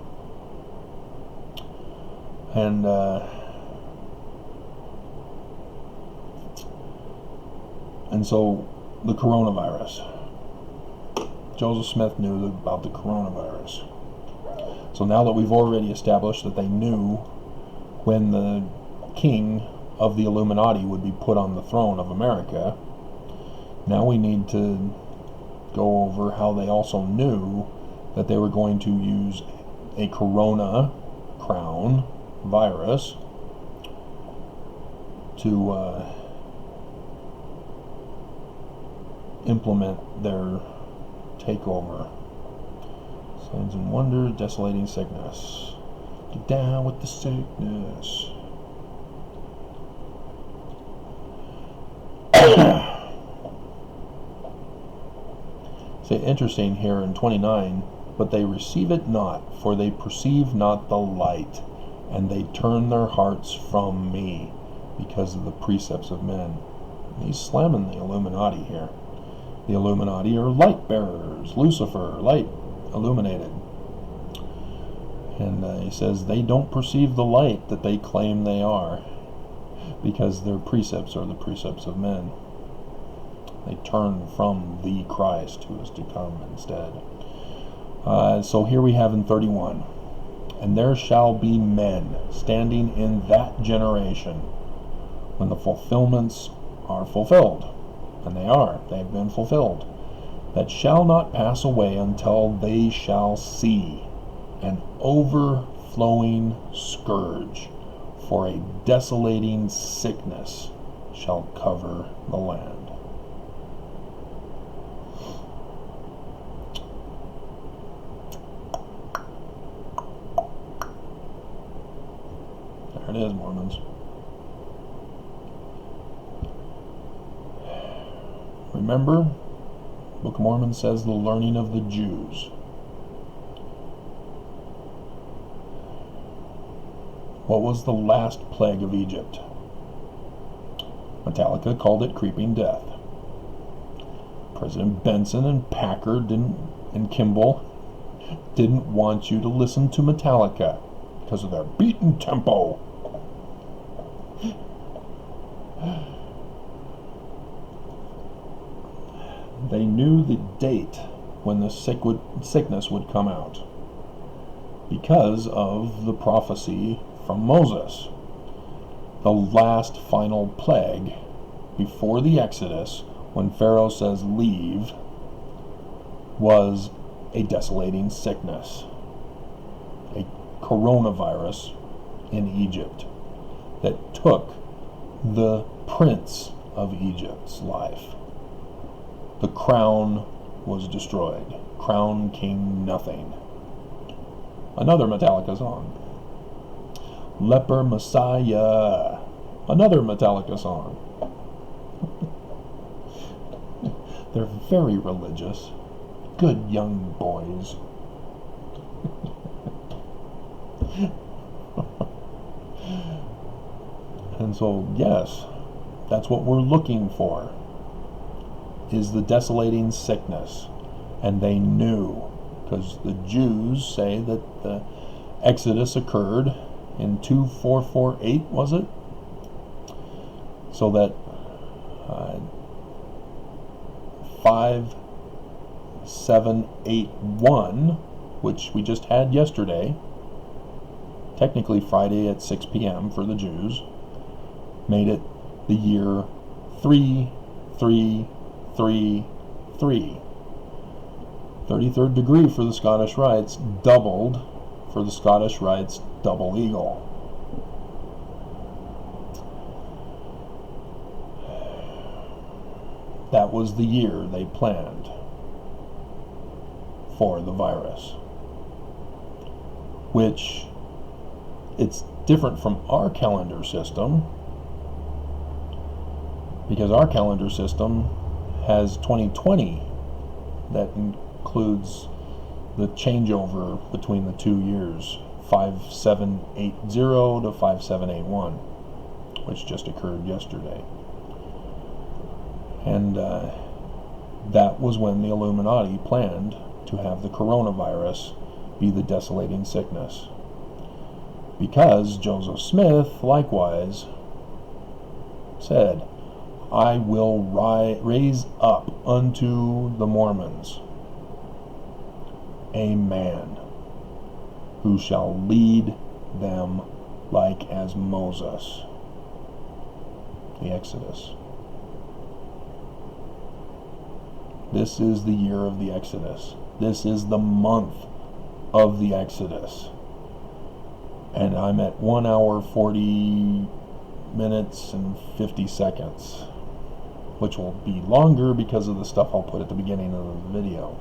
Speaker 1: And so the coronavirus. Joseph Smith knew about the coronavirus. So now that we've already established that they knew when the king of the Illuminati would be put on the throne of America, now we need to go over how they also knew that they were going to use a corona crown virus to implement their takeover. Signs and wonders, desolating sickness. Get down with the sickness. Say, interesting here in 29, but they receive it not, for they perceive not the light, and they turn their hearts from me because of the precepts of men. And he's slamming the Illuminati here. The Illuminati are light bearers, Lucifer, light illuminated. And he says they don't perceive the light that they claim they are, because their precepts are the precepts of men. They turn from the Christ who is to come instead. So here we have in 31, and there shall be men standing in that generation when the fulfillments are fulfilled, and they've been fulfilled, that shall not pass away until they shall see an overflowing scourge, for a desolating sickness shall cover the land. There it is, Mormons. Remember, Book of Mormon says the learning of the Jews. What was the last plague of Egypt? Metallica called it creeping death. President Benson and Packard and Kimball didn't want you to listen to Metallica because of their beaten tempo. They knew the date when the sickness would come out because of the prophecy from Moses. The last final plague before the Exodus, when Pharaoh says leave, was a desolating sickness, a coronavirus in Egypt that took the prince of Egypt's life. The crown was destroyed. Crown King nothing. Another Metallica song. Leper Messiah. Another Metallica song. They're very religious. Good young boys. And so, yes, that's what we're looking for, is the desolating sickness. And they knew, because the Jews say that the Exodus occurred in 2448, was it? So that 5781, which we just had yesterday, technically Friday at 6 p.m. for the Jews, made it the year 3333. 33rd degree for the Scottish Rites, doubled for the Scottish Rites double eagle. That was the year they planned for the virus, which it's different from our calendar system, because our calendar system has 2020 that includes the changeover between the 2 years, 5780 to 5781, which just occurred yesterday. And that was when the Illuminati planned to have the coronavirus be the desolating sickness. Because Joseph Smith likewise said, I will raise up unto the Mormons a man who shall lead them like as Moses. The Exodus. This is the year of the Exodus. This is the month of the Exodus. And I'm at 1 hour 40 minutes and 50 seconds, which will be longer because of the stuff I'll put at the beginning of the video.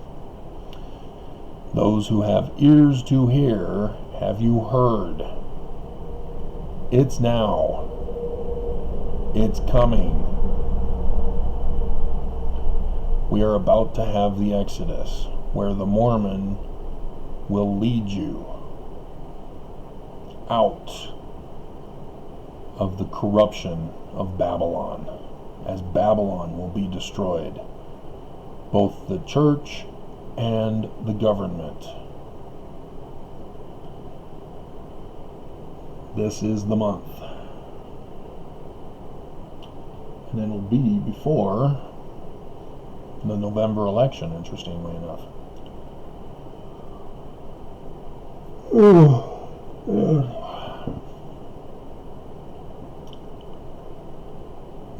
Speaker 1: Those who have ears to hear, have you heard? It's now. It's coming. We are about to have the Exodus, where the Mormon will lead you out of the corruption of Babylon, as Babylon will be destroyed, both the church and the government. This is the month. And it'll be before the November election, interestingly enough.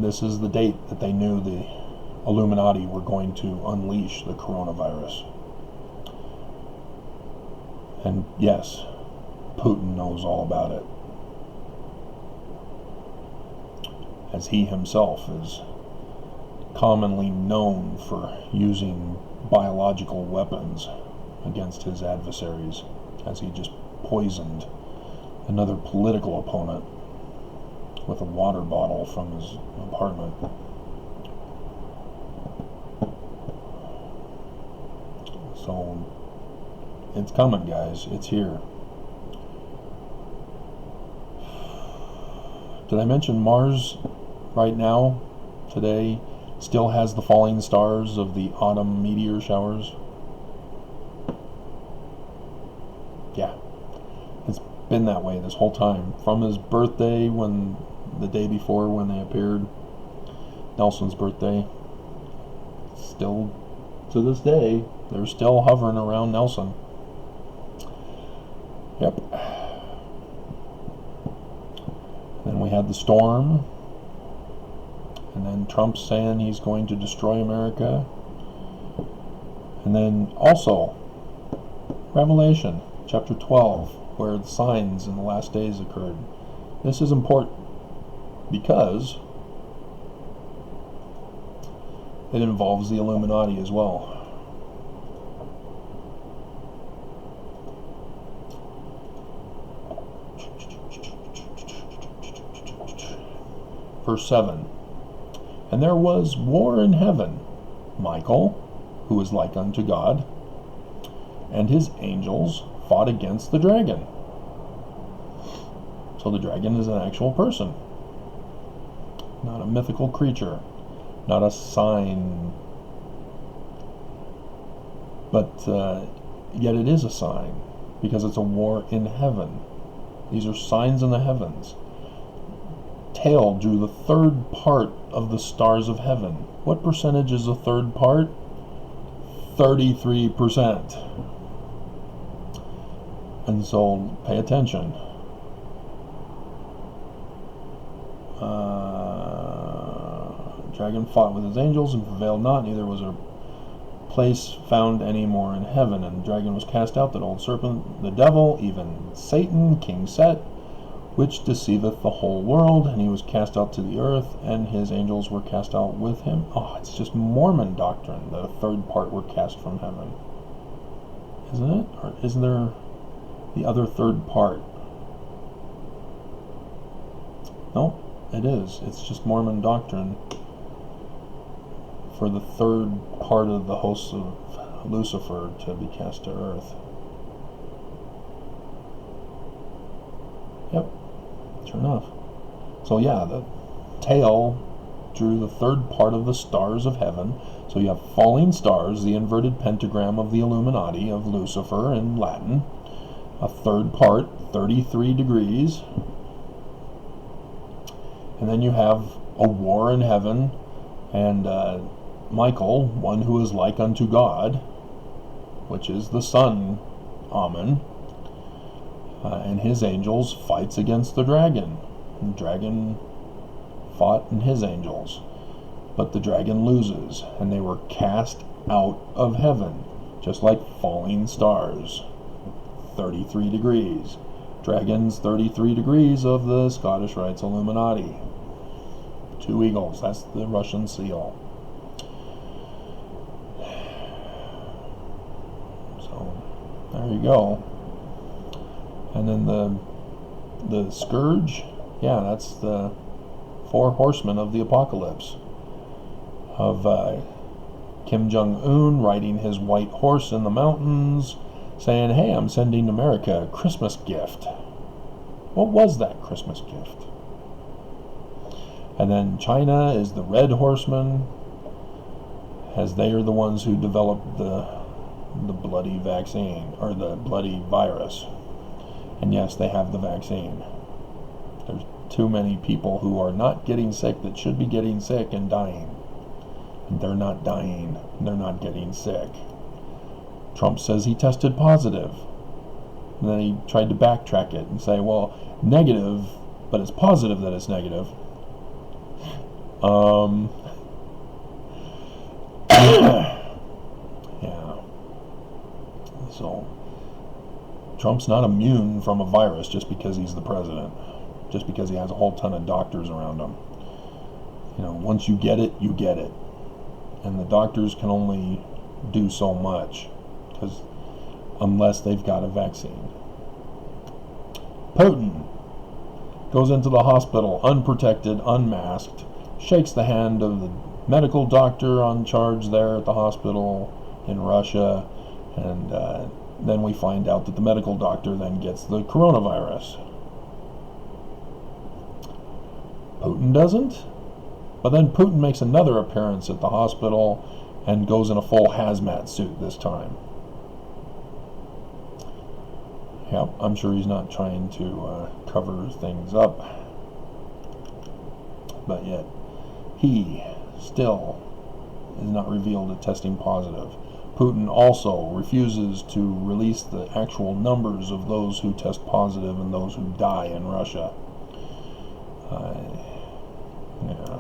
Speaker 1: This is the date that they knew the Illuminati were going to unleash the coronavirus. And yes, Putin knows all about it, as he himself is commonly known for using biological weapons against his adversaries, as he just poisoned another political opponent with a water bottle from his apartment. So it's coming, guys. It's here. Did I mention Mars right now, today, still has the falling stars of the autumn meteor showers? Yeah. It's been that way this whole time. From his birthday, when the day before when they appeared, Nelson's birthday, still to this day, they're still hovering around Nelson. Yep. Then we had the storm, and then Trump saying he's going to destroy America, and then also Revelation chapter 12, where the signs in the last days occurred. This is important because it involves the Illuminati as well. Verse 7. And there was war in heaven. Michael, who is like unto God, and his angels fought against the dragon. So the dragon is an actual person, not a mythical creature, not a sign, but yet it is a sign, because it's a war in heaven. These are signs in the heavens. Tail drew the third part of the stars of heaven. What percentage is the third part? 33%. And so pay attention. Dragon fought with his angels and prevailed not, neither was a place found any more in heaven. And the dragon was cast out, that old serpent, the devil, even Satan, King Set, which deceiveth the whole world, and he was cast out to the earth, and his angels were cast out with him. Oh, it's just Mormon doctrine that a third part were cast from heaven. Isn't it? Or isn't there the other third part? No, it is. It's just Mormon doctrine for the third part of the hosts of Lucifer to be cast to earth. Yep, sure enough. So yeah, the tail drew the third part of the stars of heaven. So you have falling stars, the inverted pentagram of the Illuminati, of Lucifer in Latin. A third part, 33 degrees. And then you have a war in heaven, and Michael, one who is like unto God, which is the sun, Amen, and his angels fights against the dragon. And the dragon fought and his angels, but the dragon loses, and they were cast out of heaven, just like falling stars. 33 degrees. Dragons 33 degrees of the Scottish Rites Illuminati. 2 eagles, that's the Russian seal. So there you go. And then the scourge, yeah, that's the 4 horsemen of the apocalypse, of Kim Jong-un riding his white horse in the mountains, saying, hey, I'm sending America a Christmas gift. What was that Christmas gift? And then China is the red horseman, as they are the ones who developed the bloody vaccine, or the bloody virus. And yes, they have the vaccine. There's too many people who are not getting sick that should be getting sick and dying. And they're not dying, and they're not getting sick. Trump says he tested positive. And then he tried to backtrack it and say, well, negative, but it's positive that it's negative. Yeah. So, Trump's not immune from a virus just because he's the president. Just because he has a whole ton of doctors around him. You know, once you get it, you get it. And the doctors can only do so much, because unless they've got a vaccine. Putin goes into the hospital unprotected, unmasked, shakes the hand of the medical doctor on charge there at the hospital in Russia, and then we find out that the medical doctor then gets the coronavirus. Putin doesn't, but then Putin makes another appearance at the hospital and goes in a full hazmat suit this time. Yep, I'm sure he's not trying to cover things up, but yet he still is not revealed as testing positive. Putin also refuses to release the actual numbers of those who test positive and those who die in Russia. Yeah.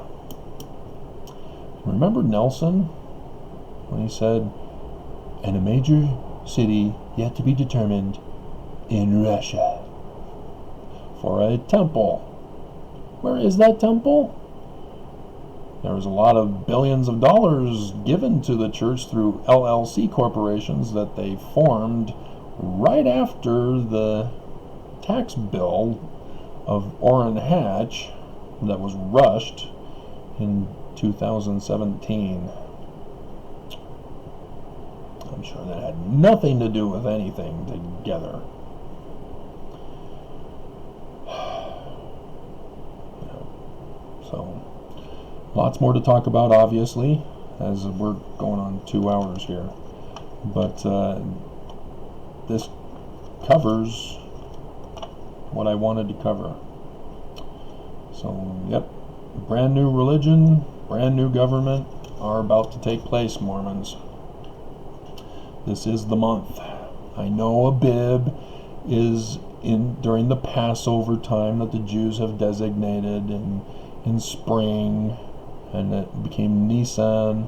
Speaker 1: Remember Nelson when he said, "In a major city yet to be determined in Russia for a temple." Where is that temple? There was a lot of billions of dollars given to the church through LLC corporations that they formed right after the tax bill of Orrin Hatch that was rushed in 2017. I'm sure that had nothing to do with anything together. So, lots more to talk about, obviously, as we're going on 2 hours here. But this covers what I wanted to cover. So, yep, brand new religion, brand new government are about to take place, Mormons. This is the month. I know Abib is during the Passover time that the Jews have designated in spring, and it became Nisan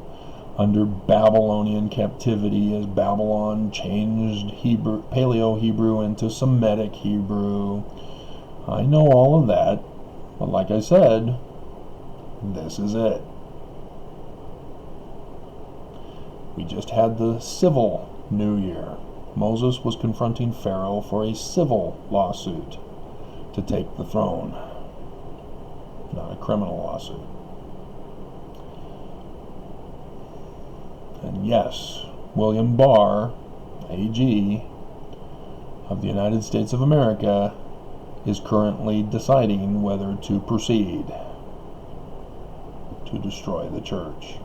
Speaker 1: under Babylonian captivity as Babylon changed Hebrew, Paleo-Hebrew into Semitic Hebrew. I know all of that, but like I said, this is it. We just had the civil New Year. Moses was confronting Pharaoh for a civil lawsuit to take the throne. not a criminal lawsuit. And yes, William Barr, AG, of the United States of America, is currently deciding whether to proceed to destroy the church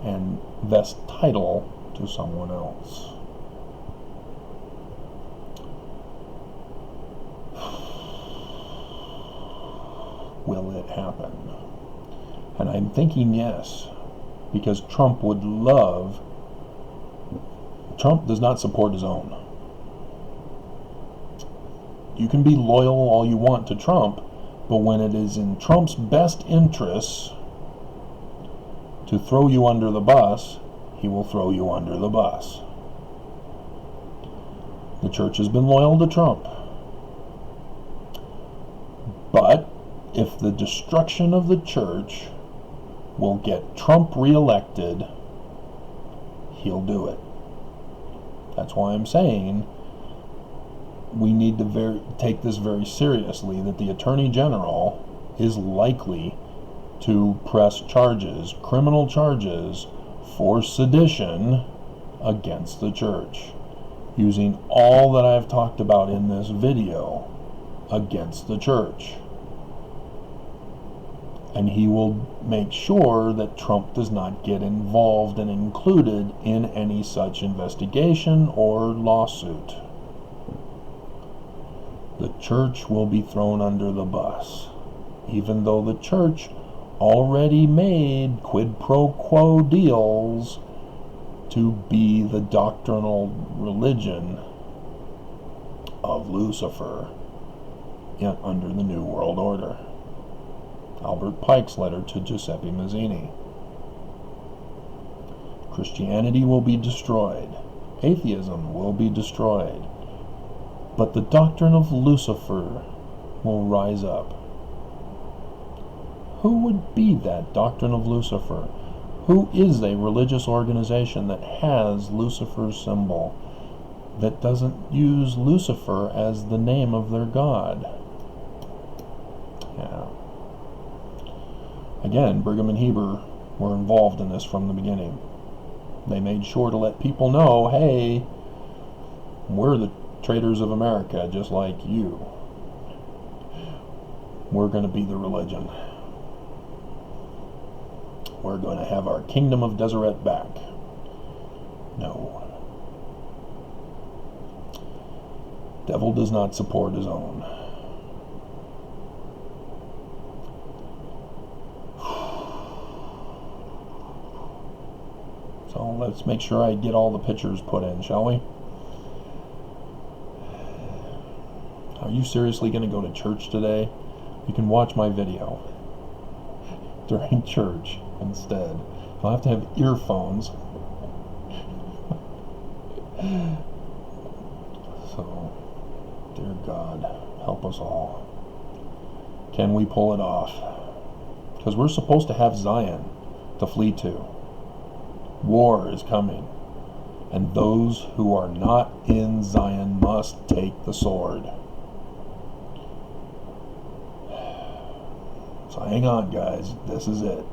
Speaker 1: and vest title to someone else. Will it happen? And I'm thinking yes, because Trump does not support his own. You can be loyal all you want to Trump, but when it is in Trump's best interests to throw you under the bus, he will throw you under the bus. The church has been loyal to Trump. But if the destruction of the church will get Trump reelected, he'll do it. That's why I'm saying we need to take this very seriously, that the Attorney General is likely to press charges, criminal charges, for sedition against the church, using all that I've talked about in this video against the church. And he will make sure that Trump does not get involved and included in any such investigation or lawsuit. The church will be thrown under the bus, even though the church already made quid pro quo deals to be the doctrinal religion of Lucifer under the New World Order. Albert Pike's letter to Giuseppe Mazzini. Christianity will be destroyed. Atheism will be destroyed. But the doctrine of Lucifer will rise up. Who would be that doctrine of Lucifer? Who is a religious organization that has Lucifer's symbol, that doesn't use Lucifer as the name of their god? Yeah. Again, Brigham and Heber were involved in this from the beginning. They made sure to let people know, hey, we're the traitors of America, just like you. We're going to be the religion. We're going to have our kingdom of Deseret back. No. Devil does not support his own. So let's make sure I get all the pictures put in, shall we? Are you seriously going to go to church today? You can watch my video during church instead. You'll have to have earphones. So, dear God, help us all. Can we pull it off? Because we're supposed to have Zion to flee to. War is coming, and those who are not in Zion must take the sword. So hang on, guys. This is it.